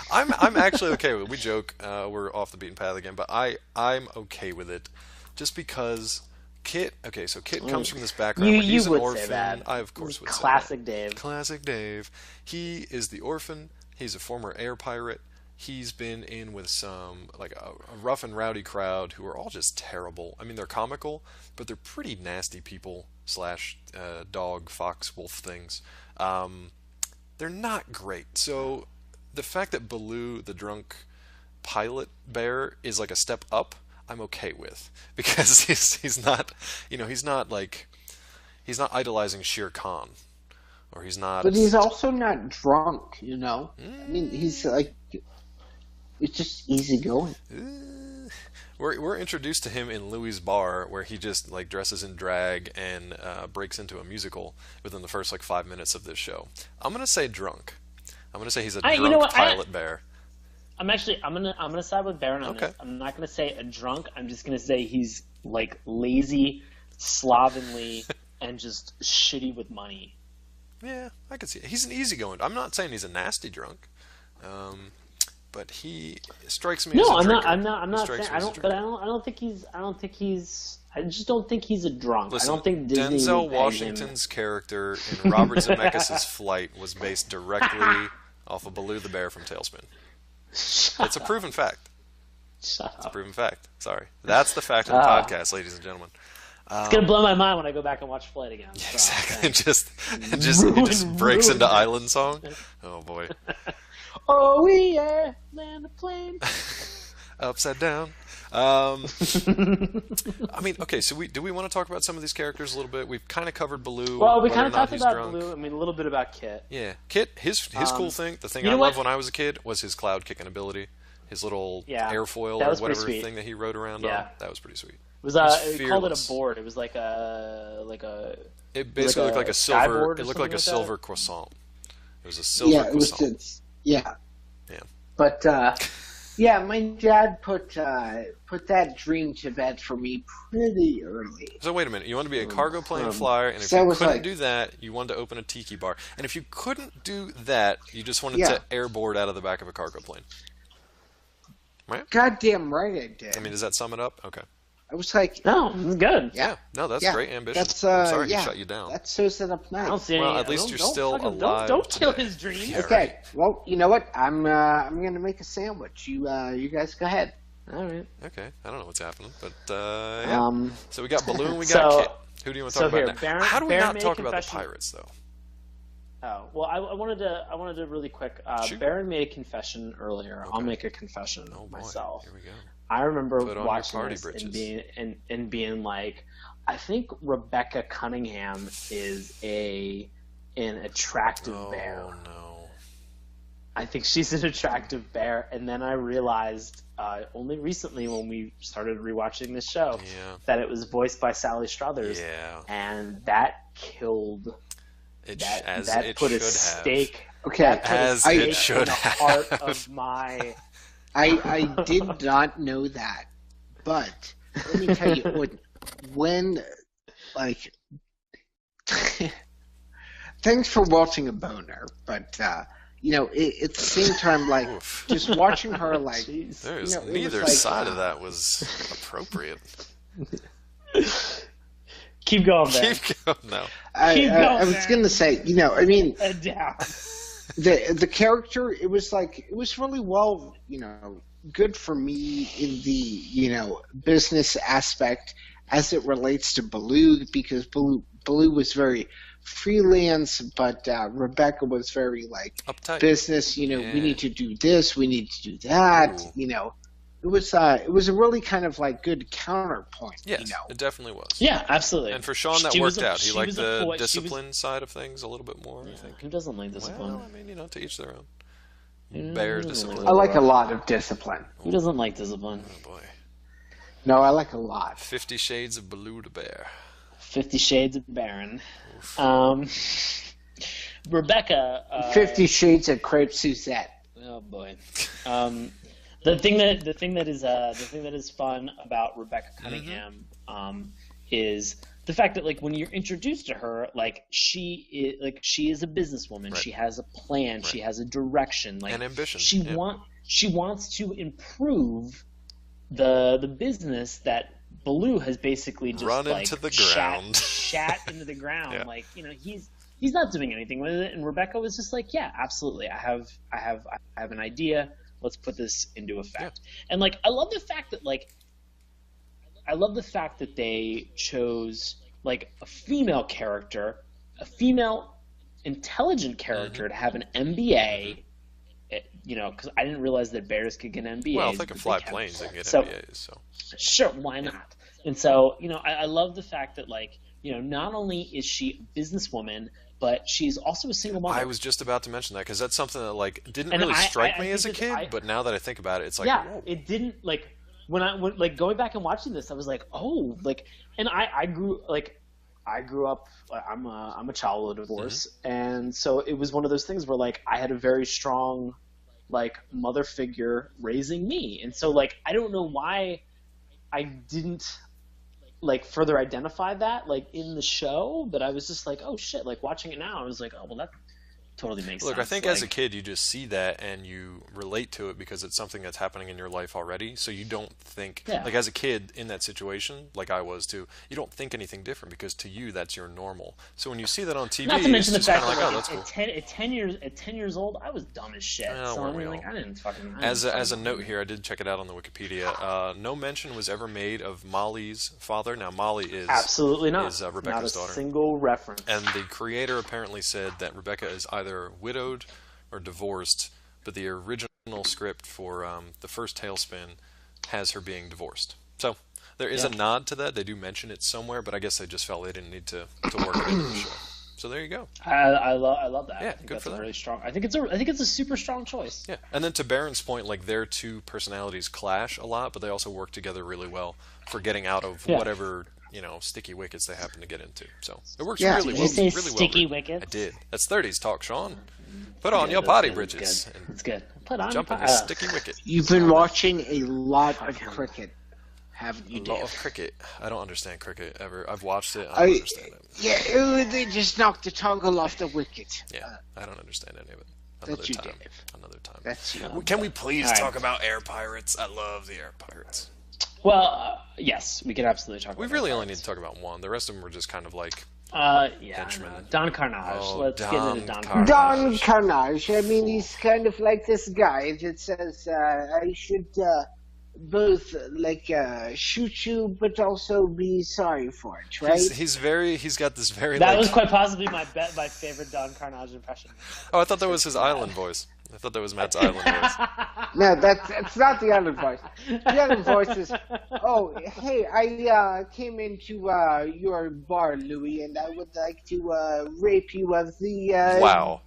I'm actually okay with it. We joke, we're off the beaten path again, but I'm okay with it. Just because Kit comes from this background where he's you an would orphan. say that. I of course would Classic say that. Dave. Classic Dave. He is the orphan. He's a former air pirate. He's been in with some like a rough and rowdy crowd who are all just terrible. I mean, they're comical, but they're pretty nasty people slash dog, fox, wolf things. They're not great. So the fact that Baloo, the drunk pilot bear, is like a step up, I'm okay with, because he's not, he's not idolizing Shere Khan, or he's not. But he's also not drunk, you know. I mean, he's like, it's just easygoing. We're introduced to him in Louis' bar, where he just like dresses in drag and breaks into a musical within the first like 5 minutes of this show. I'm gonna say drunk. I'm gonna say he's a drunk you know what, pilot bear. I'm gonna side with Baron on Okay. this. I'm not gonna say a drunk. I'm just gonna say he's like lazy, slovenly, and just shitty with money. Yeah, I could see it. He's an easygoing. I'm not saying he's a nasty drunk, but he strikes me as No, a drinker. I'm He not strikes saying. me I as a don't. But drinker. I don't think he's. I just don't think he's a drunk. Listen, I don't think Disney Denzel would peg Washington's character in Robert Zemeckis' Flight was based directly off of Baloo the Bear from Tailspin. It's a proven fact. Shut It's a up. proven fact. Sorry. That's the fact of the podcast, ladies and gentlemen. It's gonna blow my mind when I go back and watch Flight again. So, Exactly. thanks. It just breaks Ruin into it. Island Song. Oh boy. Oh yeah, land a plane. Upside down. I mean, okay, so do we want to talk about some of these characters a little bit? We've kind of covered Baloo. Well, we whether kind or of not talked he's about drunk. Blue. I mean, a little bit about Kit. Yeah, Kit. His cool thing, the thing You I know loved what? when I was a kid, was his cloud kicking ability. His little Yeah, airfoil that or was pretty whatever sweet. thing that he rode around Yeah. on. That was pretty sweet. It was He's we called it a fearless. board. It was like a. It basically looked like a skyboard silver. or It looked something like a like silver that? croissant. It was a silver Yeah, it was croissant. just yeah. Yeah. But yeah, my dad put that dream to bed for me pretty early. So wait a minute. You wanted to be a cargo plane flyer, and if so you it was couldn't like- do that, you wanted to open a tiki bar. And if you couldn't do that, you just wanted Yeah. to airboard out of the back of a cargo plane. Right? Goddamn right I did. I mean, does that sum it up? Okay. I was like, No, it was good. yeah, Yeah. No, that's yeah, great ambition. That's I'm sorry yeah, he shut you down. That sews it up I don't nice. see any. Well, at least don't- you're don't still fucking- alive Don't kill today. his dreams. Yeah. Okay, well, you know what? I'm gonna make a sandwich. You guys go ahead. All right. Okay. I don't know what's happening, but yeah. So we got Balloon, we got So- Kit. Who do you want to talk so about here, now? Baron- How do we Baron not made a talk about the confession. pirates, though? Oh well, I wanted to really quick. Shoot. Baron made a confession earlier. I'll Okay. make a confession Oh boy. myself. Here we go. I remember Put on your watching party this britches. and being like, I think Rebecca Cunningham is an attractive Oh bear. no. I think she's an attractive bear, and then I realized only recently when we started rewatching this show Yeah. that it was voiced by Sally Struthers, Yeah. and that killed. It That as that it put should a have. stake. Okay, That put As a it stake should in the heart have. of my. I did not know that, but let me tell you when like thanks for watching a boner, but you know, at the same time, like Oof. just watching her like Jeez. There's you know, it was neither like, side of that was appropriate. Keep going, man. Keep going now. Keep I going, was man. gonna say, you know, I mean, Head down. the character, it was really well, you know, good for me in the, you know, business aspect as it relates to Baloo, because Baloo was very freelance, but Rebecca was very like Uptight. business, you know, Yeah. we need to do this, we need to do that, Ooh. you know. It was a really kind of like good counterpoint, Yes, you know. it definitely was. Yeah, absolutely. And for Sean, that She was worked a- out. He she liked was a the boy- she was- discipline side of things a little bit more, I think. Who doesn't like discipline? Well, I mean, you know, to each their own. Yeah, Bear I don't discipline. like I like a lot of discipline. Who doesn't like discipline? Oh boy. No, I like a lot. 50 Shades of Baloo the Bear. 50 Shades of Baron. Rebecca. 50 Shades of Crepe Suzette. Oh boy. The thing that is fun about Rebecca Cunningham is the fact that like when you're introduced to her, like she is a businesswoman. Right. She has a plan. She has a direction. Like And ambition, She yeah. she wants to improve the business that Baloo has basically just Run like into the shat- ground. shat into the ground. Yeah. Like, you know, he's not doing anything with it. And Rebecca was just like, yeah, absolutely. I have an idea. Let's put this into effect. And like, I love the fact that they chose like a female character, a female intelligent character to have an MBA. You know, because I didn't realize that bears could get MBAs. Well, if they can but fly can. planes, they can get So- MBAs. So Sure, why not? And so, you know, I love the fact that, like, you know, not only is she a businesswoman, but she's also a single mother. I was just about to mention that because that's something that like didn't And really I strike me think as a that kid, but now that I think about it, it's like, yeah, whoa. it didn't like when like going back and watching this, I was like, oh, like, and I grew up. I'm a child of divorce, and so it was one of those things where like I had a very strong like mother figure raising me, and so like I don't know why I didn't like further identify that like in the show, but I was just like, oh shit, like watching it now, I was like, oh well, that totally makes Look, sense. I think like, as a kid you just see that and you relate to it because it's something that's happening in your life already. So you don't think, yeah. like as a kid in that situation, like I was too, you don't think anything different because to you that's your normal. So when you see that on TV, Not to mention the it's just kind fact of that like, like, oh, that's cool. at 10 years old, I was dumb as shit. So I Weren't we mean, like all? I didn't fucking. As a note here, I did check it out on the Wikipedia. No mention was ever made of Molly's father. Now Molly is absolutely not. is Rebecca's not a daughter. single reference. And the creator apparently said that Rebecca is either widowed or divorced, but the original script for the first Tailspin has her being divorced. So there is a nod to that. They do mention it somewhere, but I guess they just felt they didn't need to work it into the show. So there you go. I love that. Yeah, I think good that's for a them. really strong. I think it's a super strong choice. Yeah, and then to Baron's point, like their two personalities clash a lot, but they also work together really well for getting out of whatever sticky wickets they happen to get into. So it works really Did well. you say really sticky well. wickets? I did. That's 30s talk, Sean. Put on your body britches It's good. Put on jump in the sticky wicket. You've been watching a lot of cricket, haven't you, A lot Dave? of cricket. I don't understand cricket ever. I've watched it. I don't understand it. Yeah, they just knocked the toggle off the wicket. Yeah, I don't understand any of it. That's you, time. Dave. Another time. That's you. Can we please All right. talk about air pirates? I love the air pirates. Well, yes, we could absolutely talk. We about really that. only need to talk about one. The rest of them were just kind of like Yeah, Henchman. Don Carnage. Oh, Let's get into Don Don Carnage. Carnage. Don Carnage. I mean, he's kind of like this guy that says, I should both shoot you, but also be sorry for it, right? He's got this very That like, was quite possibly my favorite Don Carnage impression. Oh, I thought that was his island voice. I thought that was Matt's island voice. No, that's not the other voice. The other voice is, oh, hey, I came into your bar, Louis, and I would like to rape you of the Wow.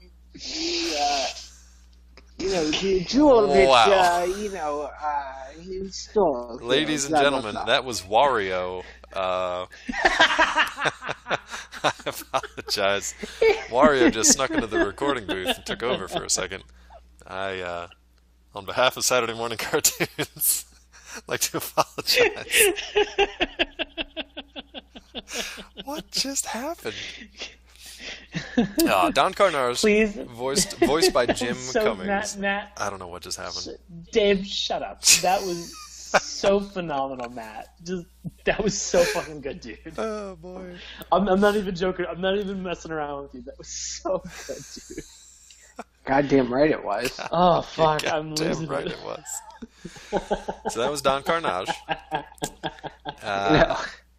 the jewel that Wow. he stole. Ladies and Blah, blah, gentlemen, blah. that was Wario. I apologize. Wario just snuck into the recording booth and took over for a second. I, on behalf of Saturday Morning Cartoons, like to apologize. What just happened? Don Carnage, Please. voiced by Jim So, Cummings. Matt, I don't know what just happened. Dave, shut up. That was so phenomenal, Matt. That was so fucking good, dude. Oh boy. I'm not even joking. I'm not even messing around with you. That was so good, dude. Goddamn right it was. Oh fuck, I'm Damn losing right it. it was. So that was Don Carnage.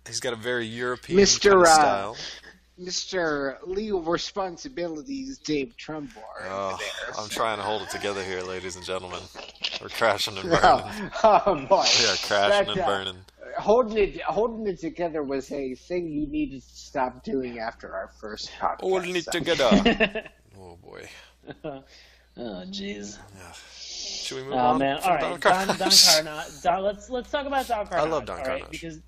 He's got a very European Mr. kind of style. Mr. Legal Responsibilities, Dave Trumbor. Oh, I'm trying to hold it together here, ladies and gentlemen. We're crashing and burning. Oh boy. We are crashing and That, burning. Holding it together was a thing you needed to stop doing after our first podcast. Holding it so. together. Oh boy. Oh jeez. Should we move Oh on? man. from All right, Don Don Carnage? Carnage. Let's talk about Don Carnage. I love Don all right? Carnage. Because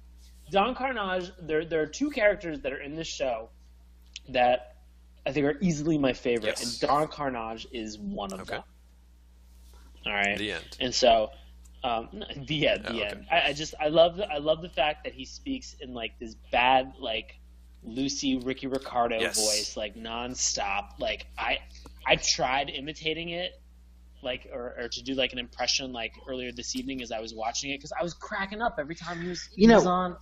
Don Carnage, there are two characters that are in this show that I think are easily my favorite, Yes. and Don Carnage is one of Okay. them. All right. The end. And so, the end. okay. I love the fact that he speaks in like this bad like Lucy Ricky Ricardo Yes. voice, like nonstop. Like I tried imitating it, like or to do like an impression like earlier this evening as I was watching it because I was cracking up every time he was on.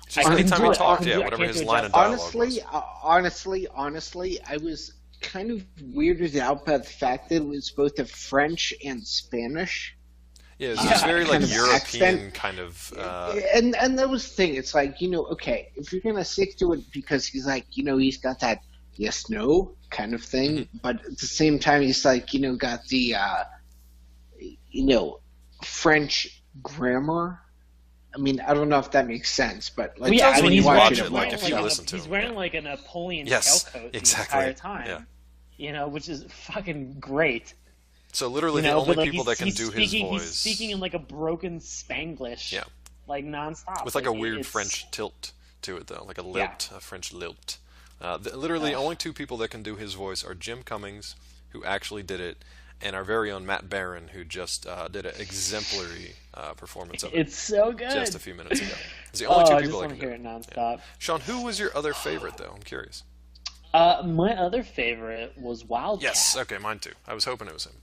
Just I anytime couldn't he do it. talked, I yeah, couldn't whatever do his it line of justice. dialogue Honestly, I was kind of weirded out by the fact that it was both a French and Spanish. Yeah, it's just very like kind of European accent. kind of. And that was the thing. It's like, okay, if you're gonna stick to it because he's like, he's got that yes no kind of thing, Mm-hmm. but at the same time he's like, got the French grammar. I mean, I don't know if that makes sense, but like Well, yeah, does I when mean, you he's watch wearing, it, like, he's if you wearing listen to he's him, wearing yeah. like a Napoleon Yes, tailcoat exactly. the entire time. Yeah. Which is fucking great. So literally, the but, only like, people that can he's do speaking, his voice He's speaking in like a broken Spanglish, Yeah. like nonstop, with like a it- weird it's- French tilt to it, though, like a lilt, a French lilt. Literally, only two people that can do his voice are Jim Cummings, who actually did it, and our very own Matt Barron, who just did an exemplary performance of it It's so good. just a few minutes ago. It's the only two I people just I want can to hear do. it nonstop. Sean, who was your other favorite though? I'm curious. My other favorite was Wildcat. Yes, okay, mine too. I was hoping it was him.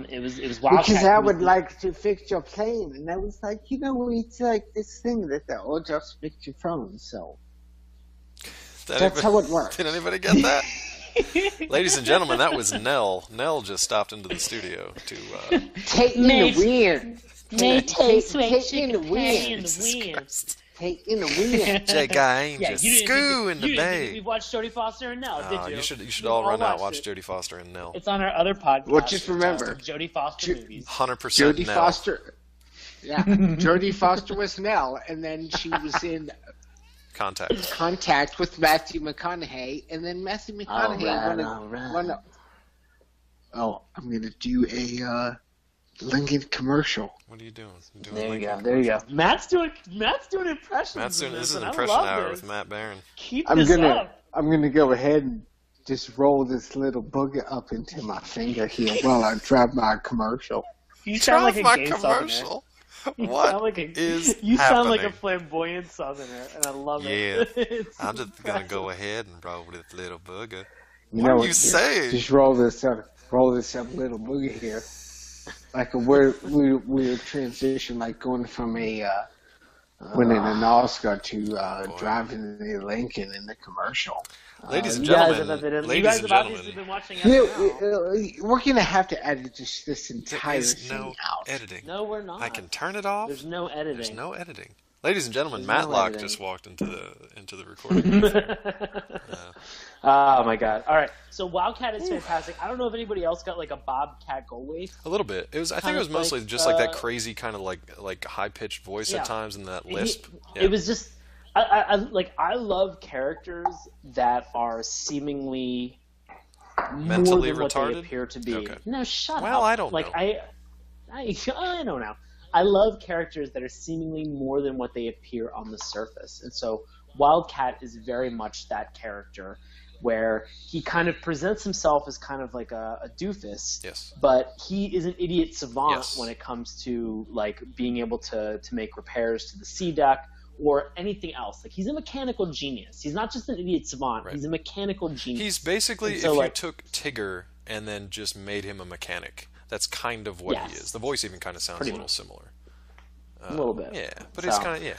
It was Wildcat. Because I would like to fix your plane, and I was like, it's like this thing that the oh, just fix your phone. So that's how it works. Did anybody get that? Ladies and gentlemen, that was Nell. Nell just stopped into the studio to Take in the wind. Take in the wind. Take in the wind. J.Guy Angel. You didn't Scoo in the you bay. We watched Jodie Foster and Nell, did you? You should all run out watch it. Jodie Foster and Nell. It's on our other podcast. Well, just remember, Jodie Foster movies. 100% Jodie Nell. Foster. Yeah, Jodie Foster was Nell, and then she was in contact with Matthew McConaughey, and then Matthew McConaughey Oh, I'm gonna do a Lincoln commercial. What are you doing? There you go. Matt's doing impressions. Matt's doing this is an I impression love hour this. with Matt Barron. Keep this up. I'm gonna go ahead and just roll this little booger up into my finger here while I drive my commercial. You sound like a my gay commercial. Southerner. What You sound like a flamboyant Southerner, and I love it. Yeah, I'm just gonna go ahead and roll this little booger. You What know are you saying? Just roll this up little booger here. Like we're transition, like going from a winning an Oscar to driving the Lincoln in the commercial. Ladies and You guys gentlemen, have obviously been watching SNL. We're gonna have to edit this entire there is thing no out. editing. No, we're not. I can turn it off. There's no editing. There's no editing. Ladies and gentlemen, There's no Matlock editing. just walked into the recording booth. Oh my god! All right, so Wildcat is fantastic. I don't know if anybody else got like a Bobcat Goldthwait. A little bit. I think it was mostly just like that crazy kind of like high pitched voice at times and that lisp. It was just I love characters that are seemingly mentally more than what retarded. they appear to be. Okay. No, shut up. Well, I don't know. I don't know. I love characters that are seemingly more than what they appear on the surface, and so Wildcat is very much that character, where he kind of presents himself as kind of like a doofus, Yes. but he is an idiot savant Yes. when it comes to like being able to make repairs to the sea deck or anything else. Like he's a mechanical genius. He's not just an idiot savant. Right. He's a mechanical genius. He's basically, And so, if like, you took Tigger and then just made him a mechanic, that's kind of what he Yes. is. The voice even kind of sounds Pretty a little much. similar. A little bit. Yeah, but So, it's kind of, yeah.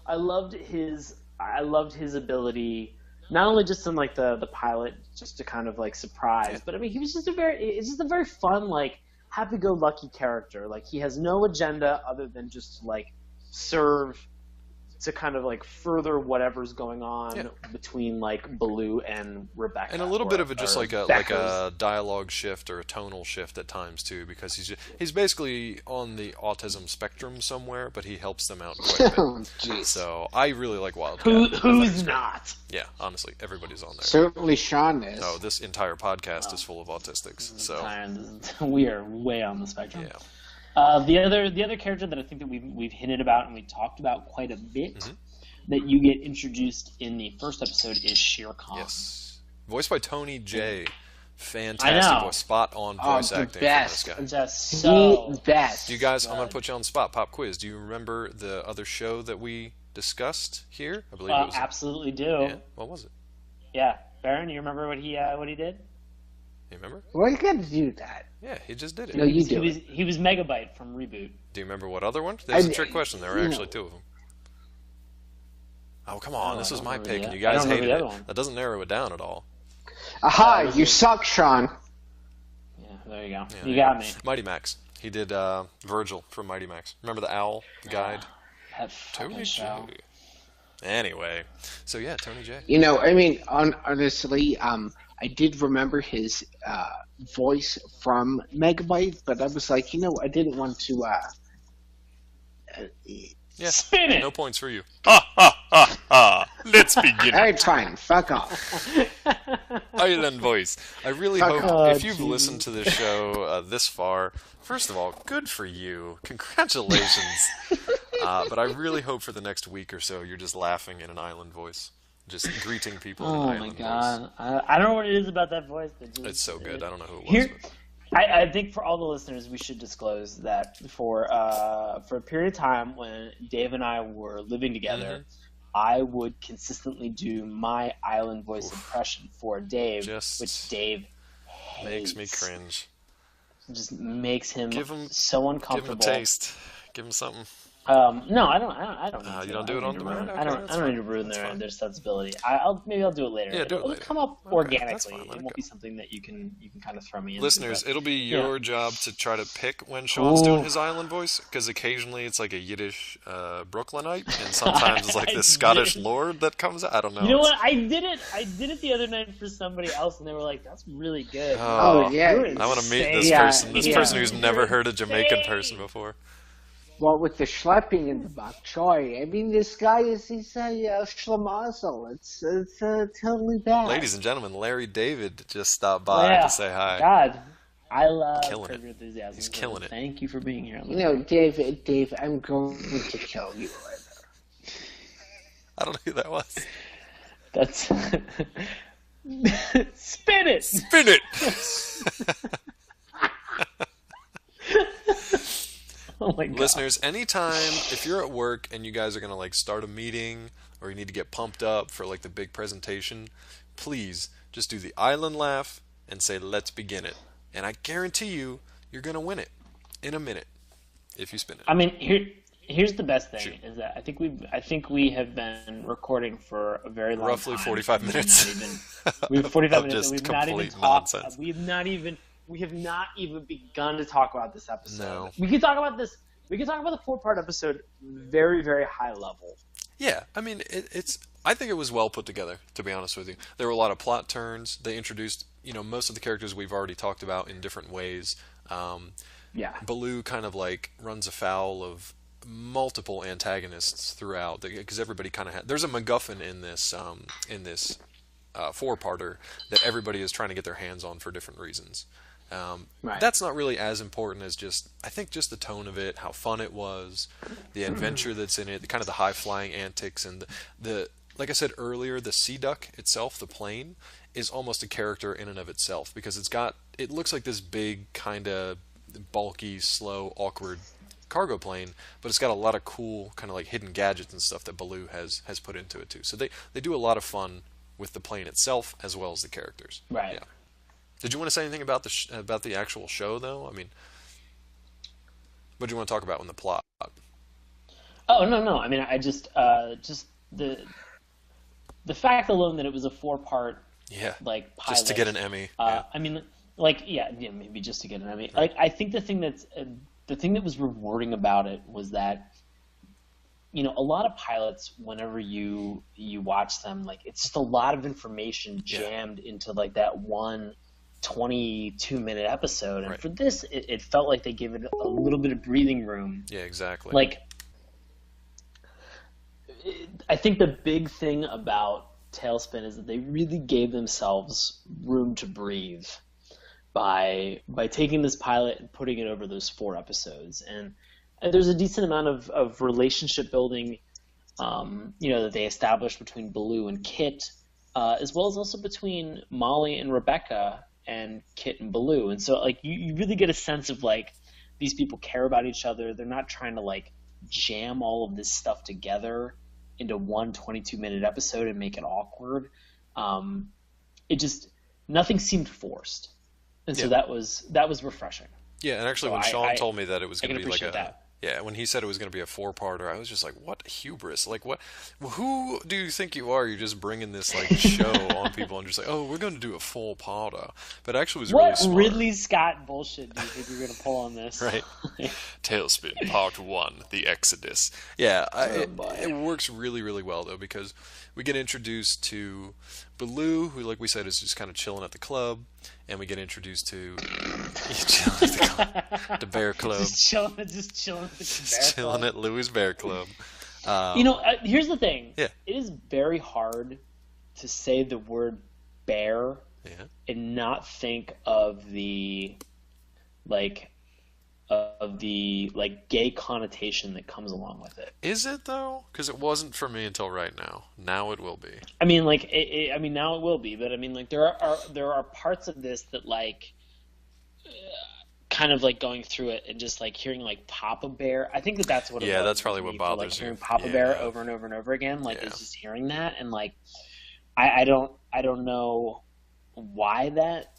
I loved his ability, not only just in like the pilot, just to kind of like surprise, but I mean he was just it's just a very fun, like happy-go-lucky character. Like he has no agenda other than just to like serve, to kind of like further whatever's going on between like Baloo and Rebecca, And a little bit of just like a Becca's. dialogue shift or a tonal shift at times too, because he's basically on the autism spectrum somewhere, but he helps them out quite a bit. Oh, jeez. So I really like Wildcat. Who's not? Yeah, honestly, everybody's on there. Certainly, Sean is. No, this entire podcast is full of autistics. So We are way on the spectrum. yeah, The other character that I think that we've hinted about and we talked about quite a bit Mm-hmm. that you get introduced in the first episode is Shere Khan. yes, voiced by Tony J. I Fantastic know. voice, spot on voice the acting best. from this guy. Just so The best. Do you guys? I'm gonna put you on the spot. Pop quiz. Do you remember the other show that we discussed here? I believe it was. absolutely do. Yeah. What was it? Yeah, Baron, you remember what he did? You remember? Why you got to do that? Yeah, he just did it. No, you He do. he was Megabyte from Reboot. Do you remember what other one? There's a I- trick question. There were you actually know. two of them. Oh, come on. Oh, This I was don't my remember pick, the- and you I guys don't remember hated the it. other one. That doesn't narrow it down at all. Aha! You suck, Sean. Yeah, there you go. Yeah, You there got me. Mighty Max. He did Virgil from Mighty Max. Remember the owl guide? That fucking Tony show. J. Anyway, so yeah, Tony J. You know, I mean, honestly, I did remember his voice from Megabyte, but I was like, I didn't want to. Yeah, Spin it! no points for you. Let's begin. All right, fine. Fuck off. Island voice. I really Fuck hope off. if you've listened to this show this far, first of all, good for you. Congratulations. But I really hope for the next week or so you're just laughing in an island voice. Just greeting people in an Oh island my voice. god. I don't know what it is about that voice. That just, It's so good. I don't know who it was. Here, But I think for all the listeners, we should disclose that for a period of time when Dave and I were living together, I would consistently do my island voice impression for Dave, which Dave makes me hates. cringe. It just makes him so Give him uncomfortable. a taste. Give him something. No, I don't. Need you don't do it on demand. I don't need to ruin their sensibility. Maybe I'll do it later. Yeah, do it later. It'll come up organically. It won't be something that you can kind of throw me into. Listeners, it'll be your job to try to pick when Sean's doing his island voice, because occasionally it's like a Yiddish Brooklynite, and sometimes it's like the Scottish lord that comes out. I don't know. You know what? I did it the other night for somebody else, and they were like, "That's really good." Oh yeah, I want to meet this person. This person who's never heard a Jamaican person before. Well, with the schlepping in the bok choy, I mean, this guy he's a schlemazel. It's totally bad. Ladies and gentlemen, Larry David just stopped by to say hi. God, I love killing it. Enthusiasm. He's killing it. Thank you for being here. You know, Dave, I'm going to kill you later. I don't know who that was. That's spin it. Spin it. Oh my God. Listeners, anytime if you're at work and you guys are gonna like start a meeting or you need to get pumped up for like the big presentation, please just do the island laugh and say "Let's begin it," and I guarantee you're gonna win it in a minute if you spin it. I mean, here's the best thing is that I think we have been recording for a very long roughly time. 45 minutes. We've 45 minutes. Just We've not even talked. Nonsense. We have not even begun to talk about this episode. No. We can talk about this. We can talk about the 4-part episode very, very high level. Yeah, I mean, I think it was well put together, to be honest with you. There were a lot of plot turns. They introduced, most of the characters we've already talked about in different ways. Baloo kind of like runs afoul of multiple antagonists throughout, because everybody kind of there's a MacGuffin in this 4-parter that everybody is trying to get their hands on for different reasons. That's not really as important as I think just the tone of it, how fun it was, the adventure that's in it, kind of the high-flying antics, and the like I said earlier, the Sea Duck itself, the plane, is almost a character in and of itself, because it looks like this big, kind of bulky, slow, awkward cargo plane, but it's got a lot of cool kind of like hidden gadgets and stuff that Baloo has put into it too. So they do a lot of fun with the plane itself as well as the characters. Right. Yeah. Did you want to say anything about the actual show though? I mean, what do you want to talk about in the plot? Oh no. I mean, I just the fact alone that it was a 4-part like pilot, just to get an Emmy. I mean, like maybe just to get an Emmy. Like I think the thing that was rewarding about it was that a lot of pilots, whenever you watch them, like it's just a lot of information jammed into like that one 22-minute episode, and for this it felt like they gave it a little bit of breathing room. Yeah, exactly. Like I think the big thing about Tailspin is that they really gave themselves room to breathe by taking this pilot and putting it over those 4 episodes, and there's a decent amount of relationship building that they established between Baloo and Kit, as well as also between Molly and Rebecca and Kit and Baloo. And so like you really get a sense of like these people care about each other. They're not trying to like jam all of this stuff together into one 22-minute episode and make it awkward. Nothing seemed forced. And so that was refreshing. Yeah, and actually when Sean told me that it was going to be like that. Yeah, when he said it was going to be a 4-parter, I was just like, what hubris? Like, what? Who do you think you are? You're just bringing this, like, show on people and just like, oh, we're going to do a 4-parter. But actually it was really smart. What Ridley Scott bullshit do you think you're going to pull on this? Right. Tailspin, Part 1, The Exodus. Yeah, it works really, really well, though, because we get introduced to Baloo, who, like we said, is just kind of chilling at the club, and we get introduced to the Bear Club. Just chilling at the Bear Club. At Louis Bear Club. Here's the thing. Yeah. It is very hard to say the word bear and not think of the gay connotation that comes along with it. Is it though? Because it wasn't for me until right now. Now it will be. I mean, now it will be. But I mean, like there are parts of this that like kind of like going through it and just like hearing like Papa Bear. I think that that's what it Yeah, was that's probably for what me for like bothers you. hearing Papa Bear Yeah, over and over and over again. Like yeah. it's just hearing that and like I don't know why that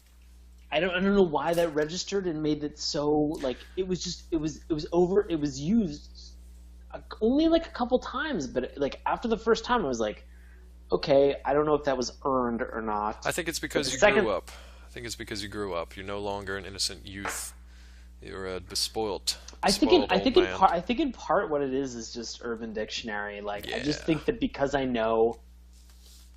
I don't know why that registered and made it so like it was just it was over it was used only like a couple times, but like after the first time I was like, okay, I don't know if that was earned or not. I think it's But the because you second grew up. I think it's because you grew up. You're no longer an innocent youth. You're a bespoiled old man. I think in part what it is just Urban Dictionary. Like I just Yeah. think that because I know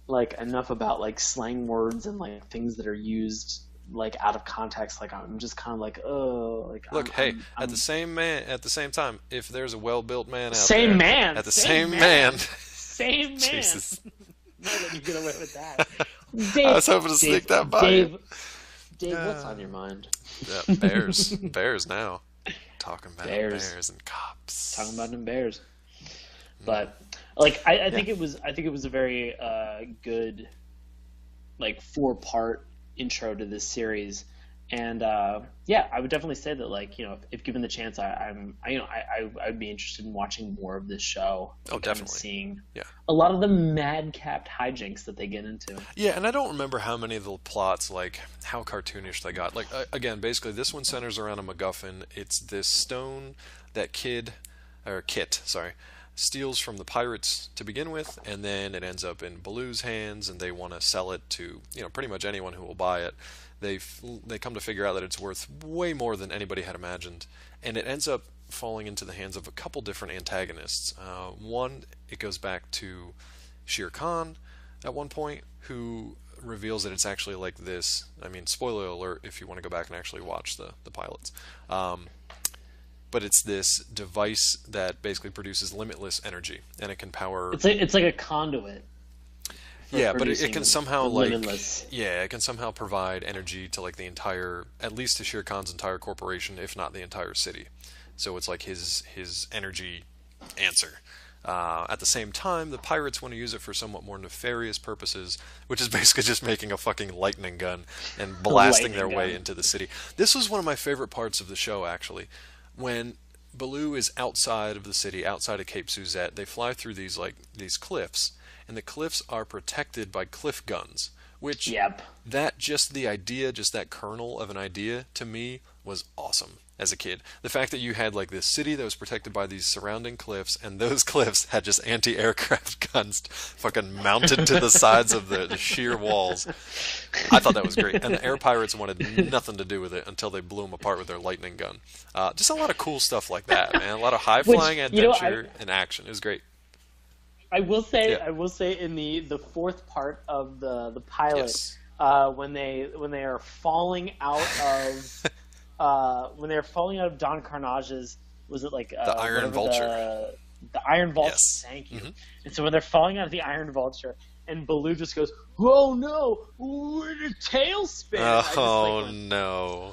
like enough about like slang words and like things that are used like out of context, like I'm just kind of like, oh, like Look, hey, I'm at the same time, if there's a well-built man out same there, man, at the same same man, man, same man. Jesus, No, let me get away with that. I Dave, was hoping to sneak Dave, that by you. Dave, Dave, what's on your mind? Yeah, bears now, talking about Bears. bears and cops. Talking about them bears. But like I think it was a very good like 4-part intro to this series. And yeah, I would definitely say that like, if given the chance I would be interested in watching more of this show Oh, and kind of definitely. seeing Yeah. a lot of the madcapped hijinks that they get into. Yeah, and I don't remember how many of the plots, like, how cartoonish they got. Like, again, basically, this one centers around a MacGuffin. It's this stone that Kit, sorry, steals from the pirates to begin with, and then it ends up in Baloo's hands, and they want to sell it to, pretty much anyone who will buy it. They come to figure out that it's worth way more than anybody had imagined, and it ends up falling into the hands of a couple different antagonists. One, it goes back to Shere Khan at one point, who reveals that it's actually like this. I mean, spoiler alert if you want to go back and actually watch the pilots. But it's this device that basically produces limitless energy, and it can power. It's like a conduit for Yeah, but it producing can somehow the like limitless. yeah, it can somehow provide energy to like the entire, at least to Shere Khan's entire corporation, if not the entire city. So it's like his energy answer. At the same time, the pirates want to use it for somewhat more nefarious purposes, which is basically just making a fucking lightning gun and blasting their Lightning way gun. into the city. This was one of my favorite parts of the show, actually. When Baloo is outside of the city, outside of Cape Suzette, they fly through these cliffs, and the cliffs are protected by cliff guns, which Yep. that just the idea, just that kernel of an idea to me was awesome as a kid. The fact that you had like this city that was protected by these surrounding cliffs, and those cliffs had just anti-aircraft guns fucking mounted to the sides of the sheer walls. I thought that was great, and the air pirates wanted nothing to do with it until they blew them apart with their lightning gun. Just a lot of cool stuff like that, man. A lot of high-flying Which, you know, adventure and action. It was great. Yeah. I will say in the fourth part of the pilot, Yes. when they are falling out of Don Carnage's, was it like The Iron whatever Vulture. the Iron Vulture? Yes. Thank you. Mhm. And so when they're falling out of the Iron Vulture, and Baloo just goes, "Oh no, we're in a tailspin!" I just, like, Oh went, no.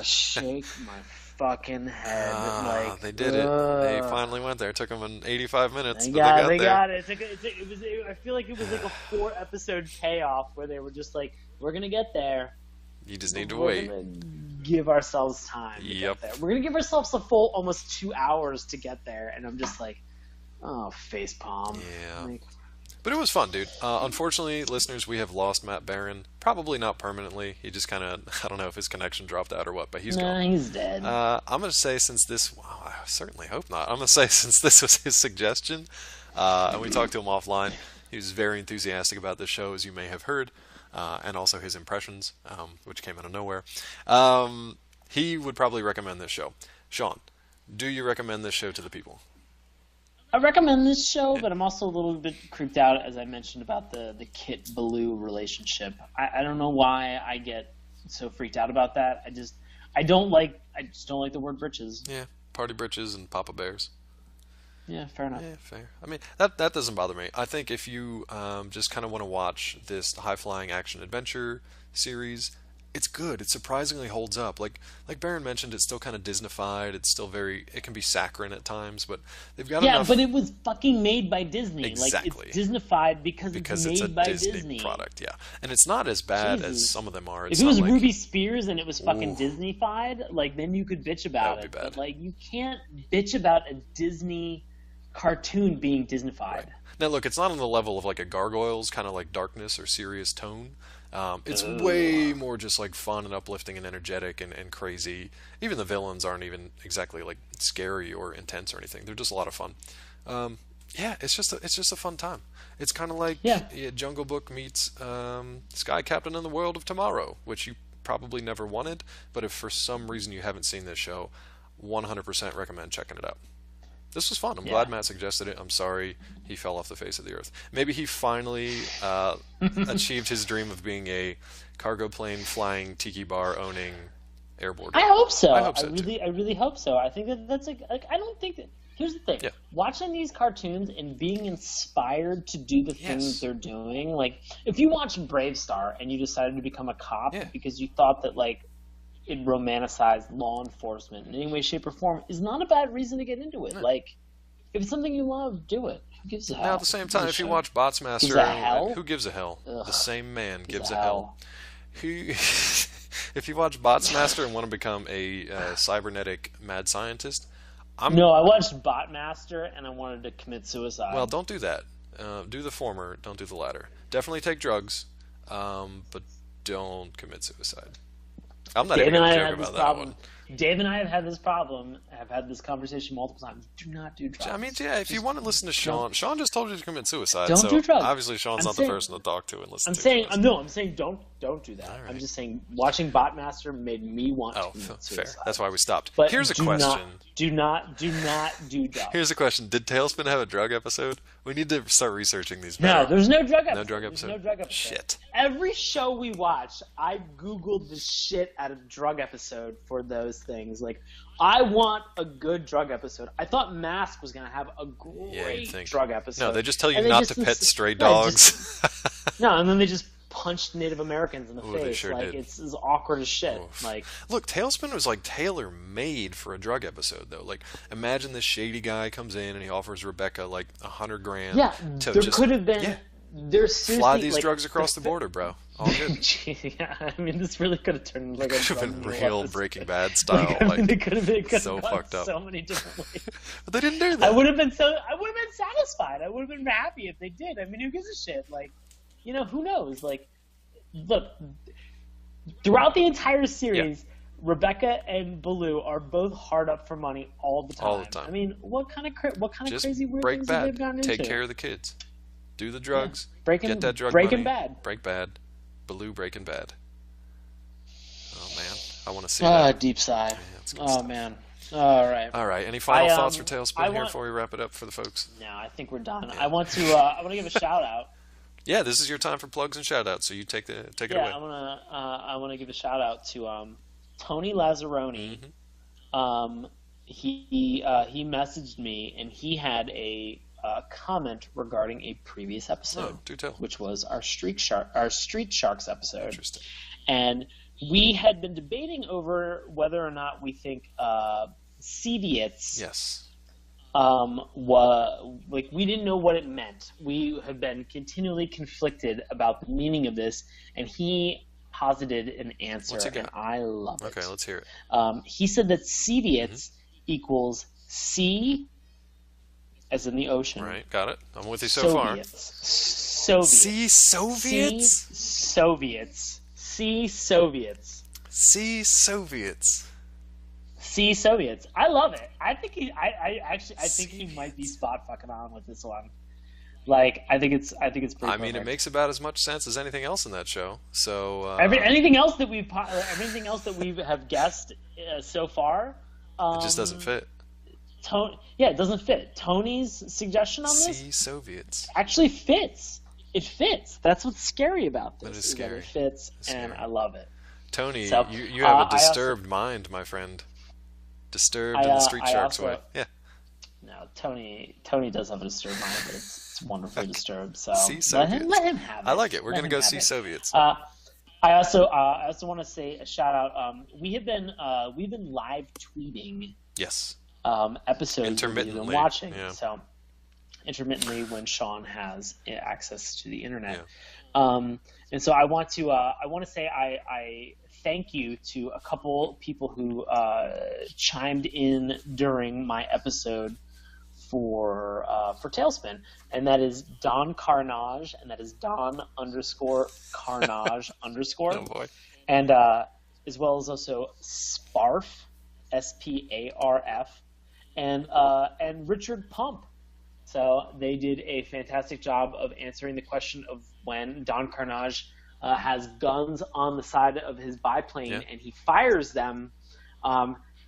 shake my fucking head. Like They did it. They finally went there. It took them 85 minutes, They but got, they got they there. got it. I feel like it was like a 4-episode payoff where they were just like, "We're gonna get there. You just need to We're wait. gonna give ourselves time to Yep. get there. We're gonna give ourselves a full almost 2 hours to get there." And I'm just like, "Oh, face palm." Yeah. Like, But it was fun, dude. Unfortunately, listeners, we have lost Matt Barron. Probably not permanently. He just kind of, I don't know if his connection dropped out or what, but he's nah, gone. he's dead. I'm going to say since this, well, I certainly hope not. I'm going to say since this was his suggestion, and we talked to him offline, he was very enthusiastic about this show, as you may have heard, and also his impressions, which came out of nowhere. He would probably recommend this show. Sean, do you recommend this show to the people? I recommend this show, but I'm also a little bit creeped out, as I mentioned, about the Kit Baloo relationship. I don't know why I get so freaked out about that. I just don't like the word britches. Yeah, party britches and Papa Bears. Yeah, fair enough. Yeah, fair. I mean, that doesn't bother me. I think if you just kind of want to watch this high-flying action-adventure series, it's good. It surprisingly holds up. Like Baron mentioned, it's still kind of Disneyfied. It's still very. It can be saccharine at times, but they've got Yeah, enough. but it was fucking made by Disney. Exactly. Like, it's Disneyfied because Because it's it's a made by Disney product, yeah, and it's not as bad as Jesus. some of them are. If It's it was not like, Ruby Spears and it was fucking Ooh. Disneyfied, like then you could bitch about That would it. be bad. But like you can't bitch about a Disney cartoon being Disneyfied. Now, look, it's not on the level of like a Gargoyles kind of like darkness or serious tone. It's way more just like fun and uplifting and energetic and crazy. Even the villains aren't even exactly like scary or intense or anything. They're just a lot of fun. Yeah, it's just a fun time. It's kind of like Yeah. Jungle Book meets Sky Captain in the World of Tomorrow, which you probably never wanted, but if for some reason you haven't seen this show, 100% recommend checking it out. This was fun. I'm glad Matt suggested it. I'm sorry he fell off the face of the earth. Maybe he finally achieved his dream of being a cargo plane flying, tiki bar owning airboarder. I hope so. I hope so, I really hope so. I think that's like I don't think that. Here's the thing. Yeah. Watching these cartoons and being inspired to do the things Yes. they're doing, like if you watch Brave Star and you decided to become a cop Yeah. because you thought that like it romanticized law enforcement in any way, shape, or form, is not a bad reason to get into it. No. like if it's something you love, do it. Who gives a hell? Now, at the same time, if you watch Gives Botsmaster, a hell? who gives a hell? Ugh. The same man gives a a hell. Who, if you watch Botsmaster and want to become a cybernetic mad scientist, No, I watched Botmaster and I wanted to commit suicide. well, don't do that. Do the former, don't do the latter. Definitely take drugs, but don't commit suicide. I'm not Dave even and I going to have joke had this about that problem. one. Dave and I have had this problem. Have had this conversation multiple times. Do not do drugs. I mean, yeah, if you want to listen to Sean, Sean just told you to commit suicide. Don't so do drugs. obviously Sean's I'm not saying- the person to talk to and listen I'm to. saying for this. no. I'm saying don't do that. right. I'm just saying watching Botmaster made me want Oh, to commit fair. suicide. That's why we stopped. But Here's a do question. do not do drugs. Here's a question. Did Tailspin have a drug episode? We need to start researching these No, better. there's no drug episode. No drug There's episode? no drug episode. Shit. Every show we watch, I Googled the shit out of drug episode for those things. Like, I want a good drug episode. I thought Mask was going to have a Yeah, great you'd think. drug episode. No, they just tell you And they not just to pet stray no, dogs. No, and then they just punched Native Americans in the Ooh, they face. sure Like, did. it's as awkward as shit. Oof. Like, Look, Tailspin was like tailor-made for a drug episode, though. Like, imagine this shady guy comes in and he offers Rebecca like $100,000. yeah, to there just, could have been. yeah, There's seriously fly these like, drugs across the border, bro. All good. Yeah, I mean, this really could have turned like a Could have drug been mule real episode. Breaking Bad style. I mean, Like, it could have so gone fucked up. so many different ways. but they didn't do I that. would have been satisfied. I would have been happy if they did. I mean, who gives a shit? Like, you know, who knows? Like, look, throughout the entire series, Rebecca and Baloo are both hard up for money all the time. All the time. I mean, what kind of Just crazy weird break things have they bad. gotten into? Take care of the kids. Do the drugs. Breaking- Get that drug Breaking money. Bad. Break bad. Baloo Breaking Bad. Oh man, I want to see that. Deep sigh. Yeah, that's good Oh stuff. man. All right. All right. Any final I, thoughts for I Tailspin here want- before we wrap it up for the folks? No, I think we're done. I want to give a shout out. Yeah, this is your time for plugs and shout outs, so you take it Yeah, away. I want to give a shout out to Tony Lazzaroni. Mm-hmm. He messaged me and he had a comment regarding a previous episode, Oh, do tell. which was our Street Sharks episode. Interesting. And we had been debating over whether or not we think Cediots Yes. we didn't know what it meant. We have been continually conflicted about the meaning of this, and he posited an answer, What's he and got? I love it. Okay, let's hear it. He said that Cediots Mm-hmm. equals sea, as in the ocean. Right, got it. I'm with you so far. Soviets. See Soviets? Sea Soviets. See Soviets. Sea Soviets. I love it. I think I think he might be spot fucking on with this one. Like, I think it's pretty. I mean, it perfect. makes about as much sense as anything else in that show. So Everything else that we have guessed so far. it just doesn't fit. It doesn't fit. Tony's suggestion on this See Soviets. actually fits. It fits. That's what's scary about this. That is that scary. it fits, It's and scary. I love it. Tony, So, you have I a also- disturbed mind, my friend. Disturbed in the Street I Sharks also- way. Yeah. No, Tony does have a disturbed mind, but it's wonderfully disturbed. So See let Soviets. him have it. I like it. We're Let going to him go have see it. Soviets. I also want to say a shout out. We've been live tweeting Yes. Episodes that we've been Intermittently, watching. yeah. So intermittently when Sean has access to the internet. Yeah. And so I want to say I thank you to a couple people who chimed in during my episode for Tailspin, and that is Don Carnage, and that is Don _Carnage _, Oh boy. and as well as also Sparf, SPARF, and Richard Pump. So they did a fantastic job of answering the question of when Don Carnage has guns on the side of his biplane and he fires them,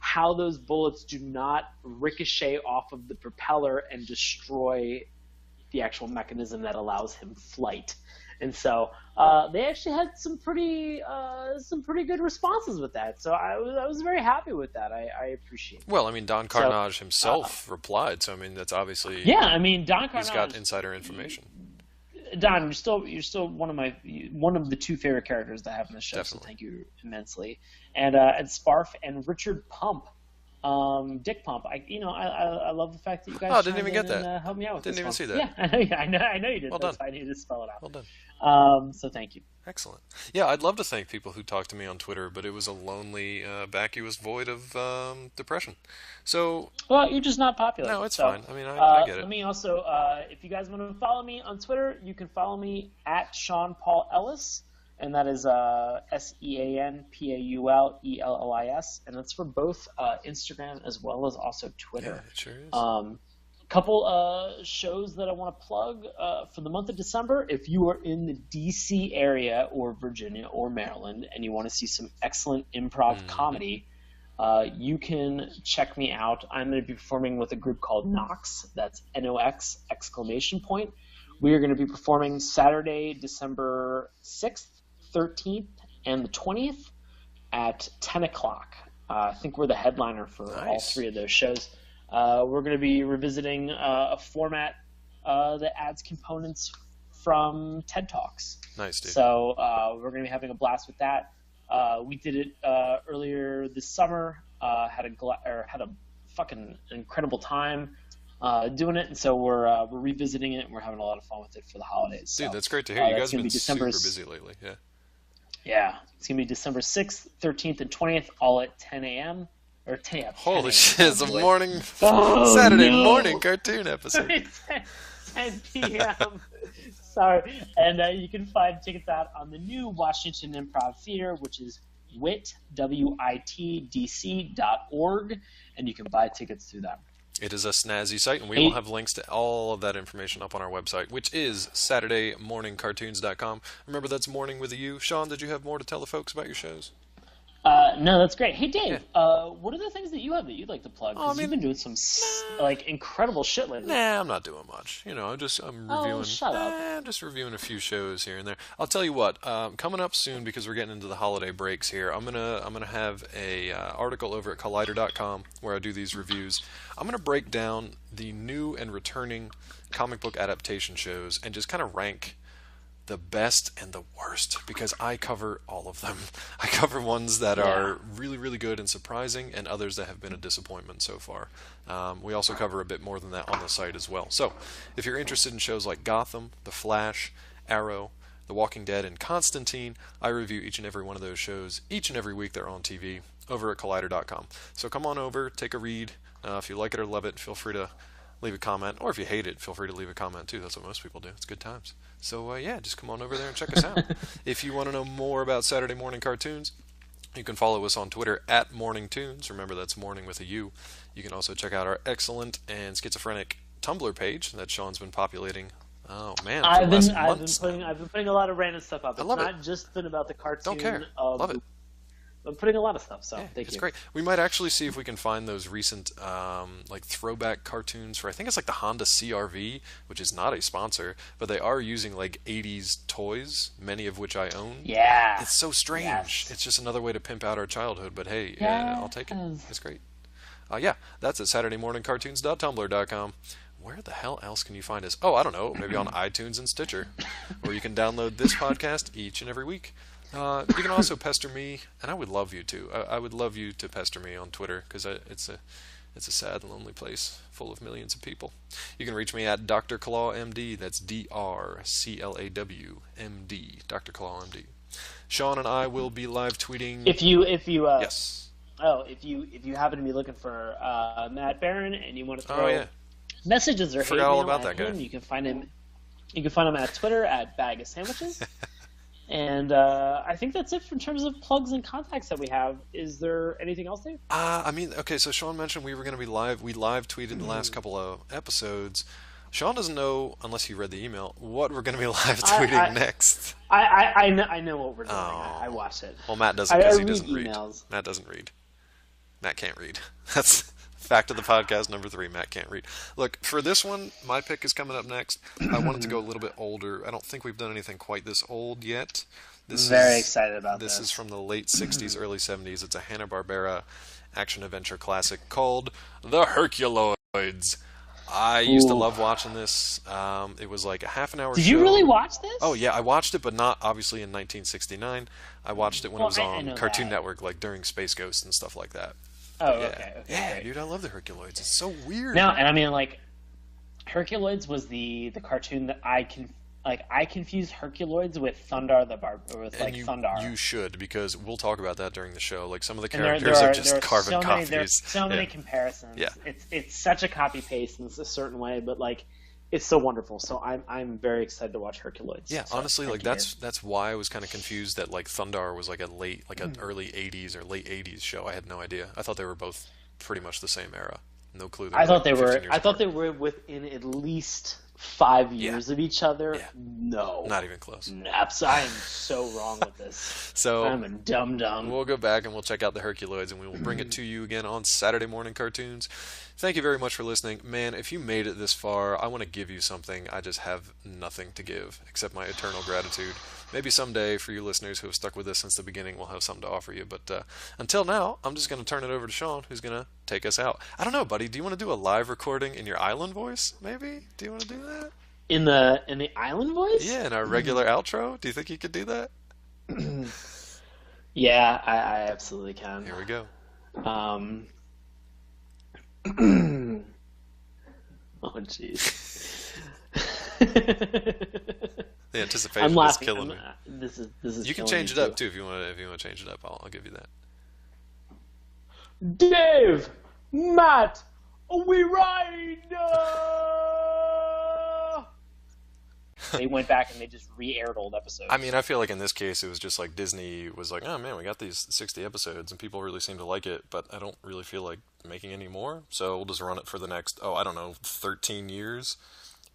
how those bullets do not ricochet off of the propeller and destroy the actual mechanism that allows him flight. And so they actually had some pretty good responses with that. So I was very happy with that. I appreciate it. Well, I mean, Don Carnage himself replied, so I mean, that's obviously I mean, Don Carnage, he's got insider information. Don, you're still one of the two favorite characters that I have in the show. Definitely. So thank you immensely. And Sparf and Richard Pump, Dick Pump. I love the fact that you guys. Oh, I didn't even get that. And, helped me out with Didn't this even one. see that. Yeah, I know you did. Well That's done. why I needed to spell it out. Well done. So thank you. Excellent. Yeah, I'd love to thank people who talked to me on Twitter, but it was a lonely vacuous void of depression. So Well, you're just not popular. no, it's So, fine. I mean, I get it. Let me also, if you guys want to follow me on Twitter, you can follow me at Sean Paul Ellis, and that is SeanPaulEllis, and that's for both Instagram as well as also Twitter. Yeah, it sure is. Couple shows that I want to plug for the month of December. If you are in the D.C. area or Virginia or Maryland and you want to see some excellent improv comedy, you can check me out. I'm going to be performing with a group called Nox. That's NOX exclamation point. We are going to be performing Saturday, December 6th, 13th, and the 20th at 10 o'clock. I think we're the headliner for all Nice. three of those shows. We're going to be revisiting a format that adds components from TED Talks. Nice, dude. So we're going to be having a blast with that. We did it earlier this summer. Had a fucking incredible time doing it, and so we're revisiting it, and we're having a lot of fun with it for the holidays. Dude, So, that's great to hear. You that's guys have gonna been be December super busy lately. Yeah. Yeah, it's going to be December 6th, 13th, and 20th, all at 10 a.m. or 10 a.m. Holy shit! It's a morning, Oh, Saturday no. morning cartoon episode. 10 p.m. Sorry. And you can find tickets out on the new Washington Improv Theater, which is witdc.org, and you can buy tickets through that. It is a snazzy site, and we will have links to all of that information up on our website, which is SaturdayMorningCartoons.com. Remember, that's morning with a U. Sean, did you have more to tell the folks about your shows? No, that's great. Hey, Dave, what are the things that you have that you'd like to plug? Because you've been doing some incredible shit lately. Nah, I'm not doing much. You know, I'm reviewing. Oh, shut up. I'm just reviewing a few shows here and there. I'll tell you what. Coming up soon, because we're getting into the holiday breaks here. I'm gonna have a article over at Collider.com where I do these reviews. I'm gonna break down the new and returning comic book adaptation shows and just kind of rank the best and the worst, because I cover all of them. I cover ones that are really, really good and surprising, and others that have been a disappointment so far. We also cover a bit more than that on the site as well. So, if you're interested in shows like Gotham, The Flash, Arrow, The Walking Dead, and Constantine, I review each and every one of those shows each and every week. They're on TV over at Collider.com. So come on over, take a read. If you like it or love it, feel free to leave a comment, or if you hate it, feel free to leave a comment too. That's what most people do. It's good times. So just come on over there and check us out. If you want to know more about Saturday morning cartoons, you can follow us on Twitter at MorningToons. Remember, that's morning with a U. You can also check out our excellent and schizophrenic Tumblr page that Sean's been populating. Oh man, I've been months. putting a lot of random stuff up. I It's love not just been about the cartoon. Don't care. Of Love it. I'm putting a lot of stuff, so thank It's you. great. We might actually see if we can find those recent throwback cartoons for, I think it's like the Honda CRV, which is not a sponsor, but they are using like 80s toys, many of which I own. Yeah. It's so strange. Yes. It's just another way to pimp out our childhood, but hey, Yes. I'll take it. It's great. That's at SaturdayMorningCartoons.tumblr.com. Where the hell else can you find us? Oh, I don't know. Maybe on iTunes and Stitcher. Or you can download this podcast each and every week. You can also pester me, and I would love you to. I would love you to pester me on Twitter because it's a sad and lonely place full of millions of people. You can reach me at Dr. Claw MD. That's DrClawMD. Dr. Claw MD. Sean and I will be live tweeting. If you Yes. if you happen to be looking for Matt Barron and you want to throw Oh yeah. messages or hate Forgot all mail about at that guy. him, you can find him. You can find him at Twitter at Bag of Sandwiches. And I think that's it in terms of plugs and contacts that we have. Is there anything else, Dave? I mean, okay, so Sean mentioned we were going to be live. We live tweeted the last couple of episodes. Sean doesn't know, unless he read the email, what we're going to be live tweeting next. I know what we're doing. Oh. I watched it. Well, Matt doesn't because he read doesn't read. emails. Matt doesn't read. Matt can't read. That's fact of the podcast number 3. Matt can't read. Look, for this one, my pick is coming up next. I wanted to go a little bit older. I don't think we've done anything quite this old yet. Very excited about this. This is from the late 60s, early 70s. It's a Hanna-Barbera action-adventure classic called The Herculoids. I used to love watching this. It was like a half an hour show. Did you really watch this? Oh, yeah, I watched it, but not obviously in 1969. I watched it when it was I on know Cartoon that. Network, like during Space Ghost and stuff like that. Oh, Yeah, okay. yeah, Great. dude, I love the Herculoids. It's so weird. No, and I mean, like, Herculoids was the cartoon that I confused Herculoids with Thundar Thundar. You should, because we'll talk about that during the show. Like, some of the And characters are just carbon so copies. There's so many Yeah. comparisons. Yeah. It's such a copy paste in a certain way, but like it's so wonderful. So I'm very excited to watch Herculoids. Yeah, So, honestly, thank like you. that's why I was kind of confused that like Thundar was like an early '80s or late '80s show. I had no idea. I thought they were both pretty much the same era. No clue. I thought they were. 15 years I thought apart. they were within at least 5 years of each other. Yeah. No, Not even close. Naps. I am so wrong with this. So I'm a dumb. we'll go back and we'll check out the Herculoids, and we will bring it to you again on Saturday morning cartoons. Thank you very much for listening. Man, if you made it this far, I want to give you something. I just have nothing to give except my eternal gratitude. Maybe someday, for you listeners who have stuck with us since the beginning, we'll have something to offer you. But until now, I'm just going to turn it over to Sean, who's going to take us out. I don't know, buddy. Do you want to do a live recording in your island voice, maybe? Do you want to do that? In the island voice? Yeah, in our regular outro. Do you think you could do that? Yeah, I absolutely can. Here we go. Oh jeez. The anticipation I'm is laughing. killing me. This is. You can killing change it me up too if you want. If you want to change it up, I'll give you that. Dave, Matt, we ride. They went back and they just re-aired old episodes. I mean, I feel like in this case, it was just like Disney was like, "Oh man, we got these 60 episodes, and people really seem to like it." But I don't really feel like making any more, so we'll just run it for the next, I don't know, 13 years,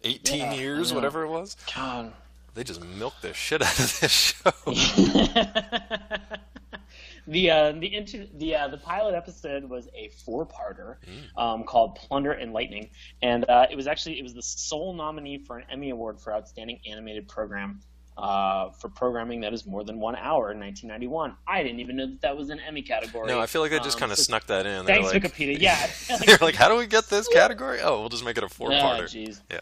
18 years, whatever it was. God. They just milked the shit out of this show. The pilot episode was a 4-parter called Plunder and Lightning, and it was the sole nominee for an Emmy Award for Outstanding Animated Program for programming that is more than 1 hour in 1991. I didn't even know that was an Emmy category. No, I feel like they just kind of snuck that in. Thanks, They're like, Wikipedia. Yeah, they're like, how do we get this category? Oh, we'll just make it a 4-parter. jeez. Yeah.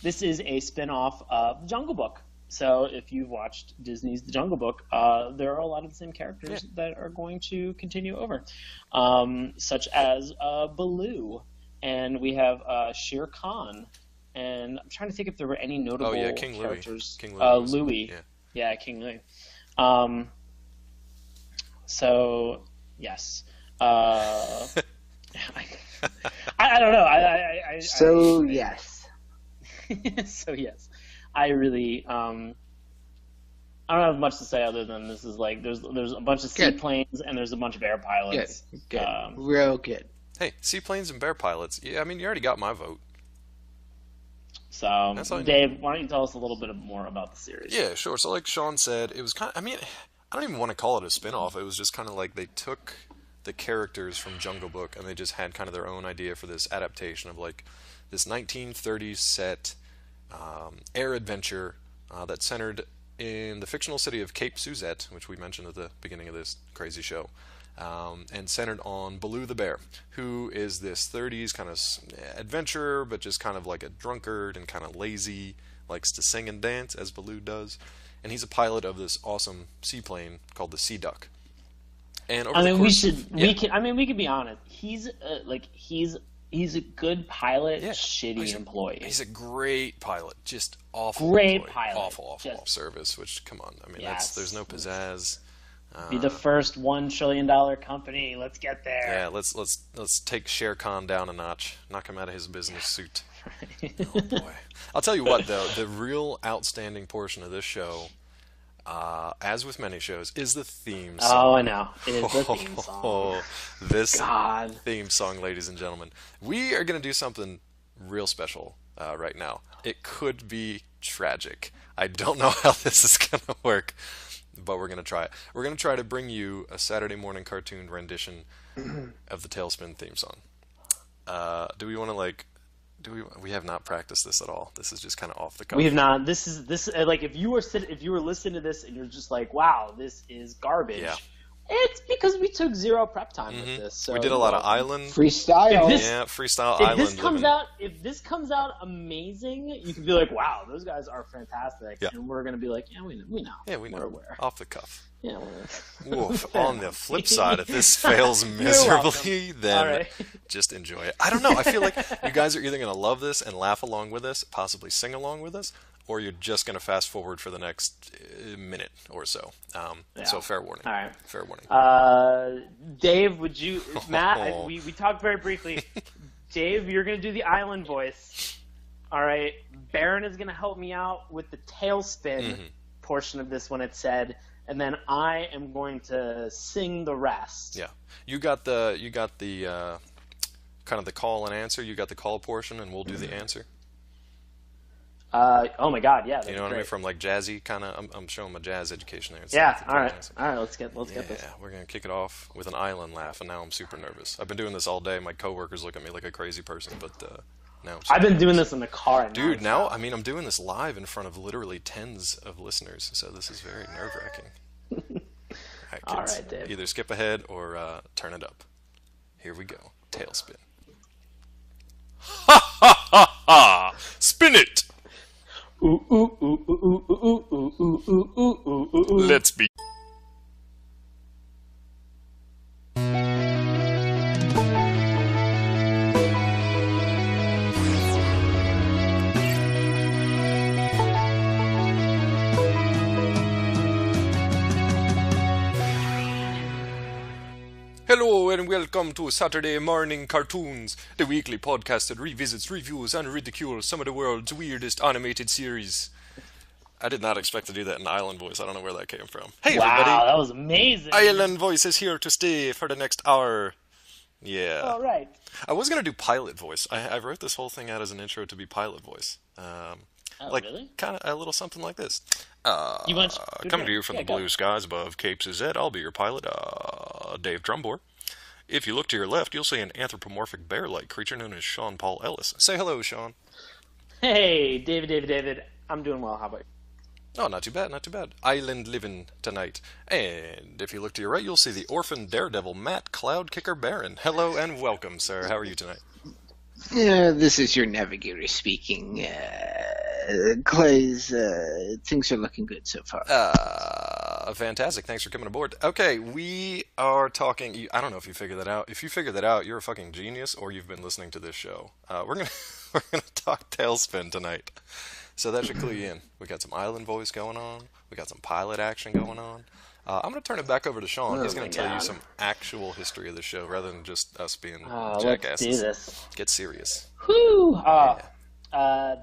This is a spin-off of Jungle Book. So if you've watched Disney's The Jungle Book, there are a lot of the same characters that are going to continue over, such as Baloo, and we have Shere Khan, and I'm trying to think if there were any notable King characters. Louis. King Louis. was- Louis. Yeah. King Louis. So yes. I don't know. Yes. So yes, I really I don't have much to say other than this is like there's a bunch of seaplanes and there's a bunch of air pilots. Good. Real good. Hey, seaplanes and bear pilots. Yeah, I mean, you already got my vote. So That's all I Dave, why don't you tell us a little bit more about the series? Yeah, sure. So like Sean said, it was kind of, I mean, I don't even want to call it a spin-off. It was just kind of like they took the characters from Jungle Book and they just had kind of their own idea for this adaptation of like this 1930s set air adventure that centered in the fictional city of Cape Suzette, which we mentioned at the beginning of this crazy show, and centered on Baloo the Bear, who is this 30s kind of adventurer, but just kind of like a drunkard and kind of lazy, likes to sing and dance as Baloo does. and he's a pilot of this awesome seaplane called the Sea Duck. And over I the mean, course, we can be honest. He's he's a good pilot, shitty employee. He's a great pilot, just awful. Great employee. pilot, awful off service. Which, come on, I mean, there's no pizzazz. Be the first $1 trillion company. Let's get there. Yeah, let's take Shere Khan down a notch, knock him out of his business suit. Oh boy! I'll tell you what, though, the real outstanding portion of this show, as with many shows, is the theme song. Oh, I know. It is the theme song. This theme song, ladies and gentlemen. We are going to do something real special right now. It could be tragic. I don't know how this is going to work, but we're going to try it. We're going to try to bring you a Saturday morning cartoon rendition of the Tailspin theme song. Do we want to, we have not practiced this at all. This is just kind of off the cuff. We have not. This like if you were listening to this and you're just like, wow, this is garbage. Yeah. It's because we took zero prep time with this. So we did a lot of island freestyle. Freestyle if island. If this comes out amazing, you can be like, wow, those guys are fantastic. Yeah. And we're gonna be like, yeah, we know. Yeah, we know. We're aware. Off the cuff. Yeah. Oof. On the flip side, if this fails miserably, then just enjoy it. I don't know. I feel like you guys are either going to love this and laugh along with us, possibly sing along with us, or you're just going to fast forward for the next minute or so. So fair warning. All right. Fair warning. Dave, would you, Matt? We talked very briefly. Dave, you're going to do the island voice. All right. Baron is going to help me out with the tailspin portion of this when it's said. And then I am going to sing the rest. Yeah, you got the kind of the call and answer. You got the call portion, and we'll do the answer. Oh my God, yeah. You know what I mean? From like jazzy kind of. I'm showing my jazz education there. Yeah. All right. Let's get this. Yeah, we're gonna kick it off with an island laugh, and now I'm super nervous. I've been doing this all day. My coworkers look at me like a crazy person, but now I've been doing this in the car. Dude, now I mean I'm doing this live in front of literally tens of listeners, so this is very nerve-wracking. All right, Dave. Either skip ahead or turn it up. Here we go. Tailspin. Ha ha ha ha! Spin it! Let's be. Hello and welcome to Saturday Morning Cartoons, the weekly podcast that revisits, reviews, and ridicules some of the world's weirdest animated series. I did not expect to do that in Island Voice. I don't know where that came from. Hey, everybody. Wow, that was amazing. Island Voice is here to stay for the next hour. Yeah. All right. I was going to do Pilot Voice. I wrote this whole thing out as an intro to be Pilot Voice. Really? Kind of a little something like this. Coming to you from the blue skies above Cape Suzette, I'll be your pilot, Dave Drumbore. If you look to your left, you'll see an anthropomorphic bear-like creature known as Sean Paul Ellis. Say hello, Sean. Hey, David. I'm doing well. How about you? Oh, not too bad, not too bad. Island living tonight. And if you look to your right, you'll see the orphan daredevil Matt Cloudkicker Baron. Hello and welcome, sir. How are you tonight? This is your navigator speaking. Clay's, things are looking good so far. Fantastic. Thanks for coming aboard. Okay, we are talking. I don't know if you figured that out. If you figured that out, you're a fucking genius, or you've been listening to this show. We're gonna talk Tailspin tonight, so that should clue you in. We got some Island Voice going on. We got some pilot action going on. I'm going to turn it back over to Sean. He's going to tell you some actual history of the show rather than just us being jackasses. Let's do this. Get serious. Whoo!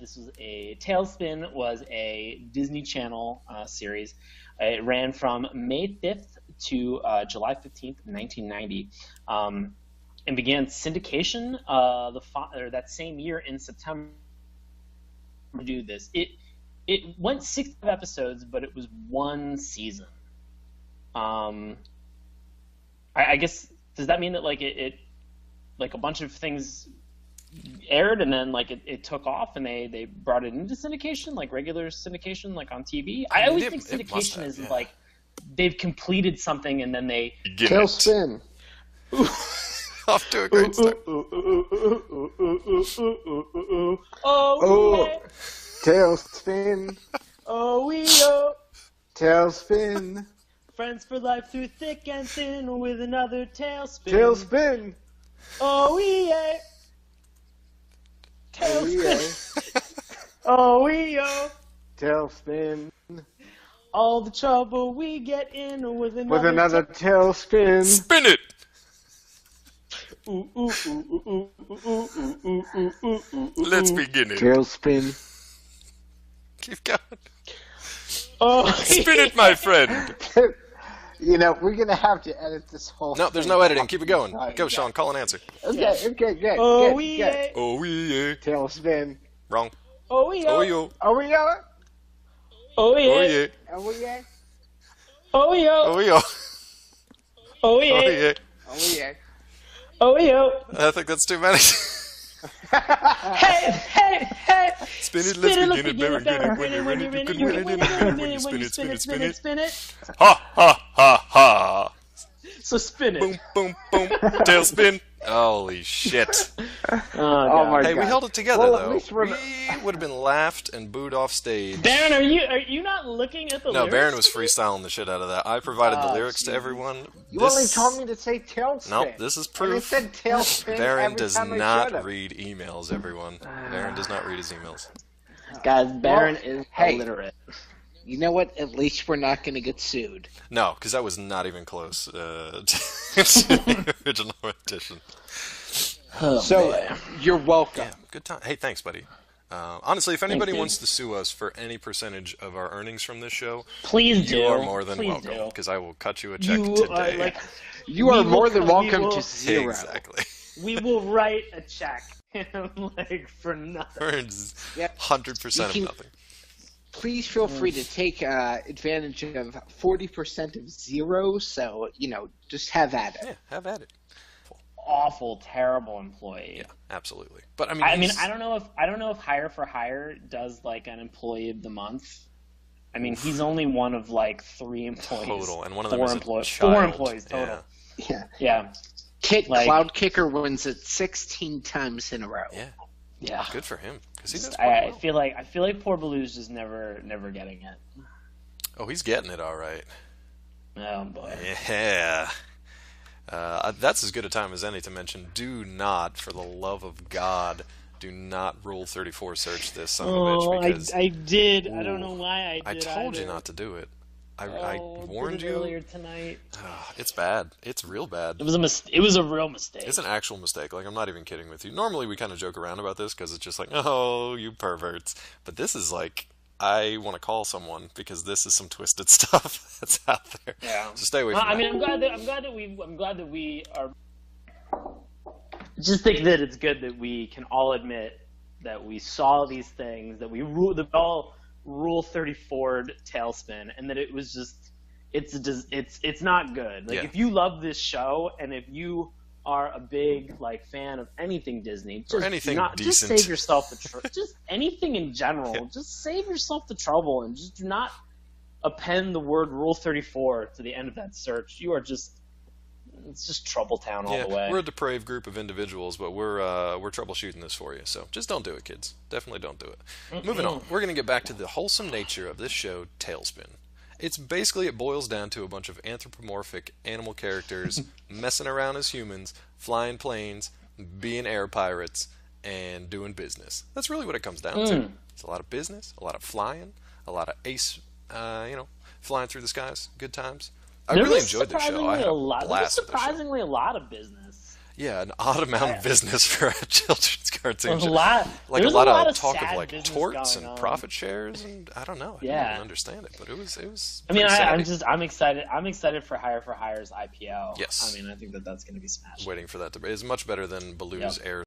This was Tailspin was a Disney Channel series. It ran from May 5th to July 15th, 1990, and began syndication that same year in September. To do this, it went 6 episodes, but it was one season. I guess, does that mean that like it like a bunch of things aired and then like it took off and they brought it into syndication, like regular syndication, like on TV? I always think syndication is like they've completed something and then they Tailspin. Off to a great start. Oh, Tailspin. oh. Tailspin. Friends for life through thick and thin with another tailspin. Tailspin. Oh, yeah. Tailspin. Oh, yeah. Tailspin. All the trouble we get in with another tailspin. Spin it! Let's begin it. Tailspin. Keep going. Oh, Spin it, my friend. You know, we're going to have to edit this whole No, there's thing. no editing. Keep it going. Go, Sean. Call an answer. Okay, good. Oh, good, yeah. good. Oh, yeah. Tailspin. Wrong. Oh, yeah. Oh, yo. Oh, we know it. Oh, Oh, yeah. yeah. Oh, yeah. Oh, yeah. Oh, yo. Oh, Oh, yeah. yeah. Oh, yeah. Oh, yeah. I think that's too many. Hey. Spin it, let's begin it, Baron. Get it when you're ready. You can win it in a minute when you spin it. Spin it. Ha, ha, ha, ha. So spin it. Boom, boom, boom. Tailspin. Holy shit. Oh, my Hey, God. we held it together, Well, at though. least We would have been laughed and booed off stage. Baron, are you not looking at the No, lyrics? Baron was freestyling the shit out of that. I provided the Oh, lyrics to Jesus. everyone. You only told me to say tailspin. Nope, this is And proof. it said tailspin Baron every does time I not showed him. read emails, everyone. Baron does not read his emails. Guys, Baron is hey. illiterate. You know what? At least we're not going to get sued. No, because that was not even close to the original edition. Oh, So, man. you're welcome. Yeah, good time. Hey, thanks, buddy. Honestly, if anybody dude. wants to sue us for any percentage of our earnings from this show, Please do. you are more than Please welcome, do. because I will cut you a check You today. are like, You are We more will than come- we welcome will- to zero. Exactly. we will write a check, like for nothing. Earns Yeah. 100% of You can- nothing. Please feel free to take advantage of 40% of zero. So, just have at it. Yeah, have at it. Awful, terrible employee. Yeah, absolutely. But I mean, I don't know if Hire for Hire does like an employee of the month. I mean, he's only one of like 3 employees total, and one of them four is employees. a child. 4 employees total. Yeah. Yeah. Yeah. Like- Cloud Kicker wins it 16 times in a row. Yeah, Yeah. good for him, because he does quite I well. feel like poor Baloo's just never getting it. Oh, he's getting it all right. Oh boy. Yeah. That's as good a time as any to mention. Do not, for the love of God, do not Rule 34 search this son of a bitch, because I did. I don't know why I did. I told you either. not to do it. I Oh, warned did it you. earlier tonight. It's bad. It's real bad. It was a real mistake. It's an actual mistake. Like, I'm not even kidding with you. Normally, we kind of joke around about this because it's just like, oh, you perverts. But this is like, I want to call someone because this is some twisted stuff that's out there. Yeah. So stay away from I that. mean, I'm glad that we are. Just think that it's good that we can all admit that we saw these things, that we all Rule 34'd Tailspin, and that it was just it's not good. Like, Yeah. if you love this show and if you are a big fan of anything Disney, just anything just decent. save yourself the just anything in general. Just save yourself the trouble and just do not append the word Rule 34 to the end of that search. You are it's just trouble town all Yeah, the way. we're a depraved group of individuals, but we're troubleshooting this for you. So just don't do it, kids. Definitely don't do it. Moving on, we're going to get back to the wholesome nature of this show, Tailspin. It's basically, it boils down to a bunch of anthropomorphic animal characters messing around as humans, flying planes, being air pirates, and doing business. That's really what it comes down to. It's a lot of business, a lot of flying, a lot of flying through the skies, good times. I There really was enjoyed the show. I had a blast There was with the show. surprisingly a lot of business. Yeah, an odd amount of business for a children's cartoon There's a show. lot. Like there's a lot of talk sad of like business torts going and on. profit shares, and I don't know. I Yeah. didn't even understand it, but it was. I mean, pretty I'm savvy. I'm excited. I'm excited for Hire for Hire's IPO. Yes. I mean, I think that's going to be smashed. Waiting for that to be. It's much better than Baloo's Yep. Air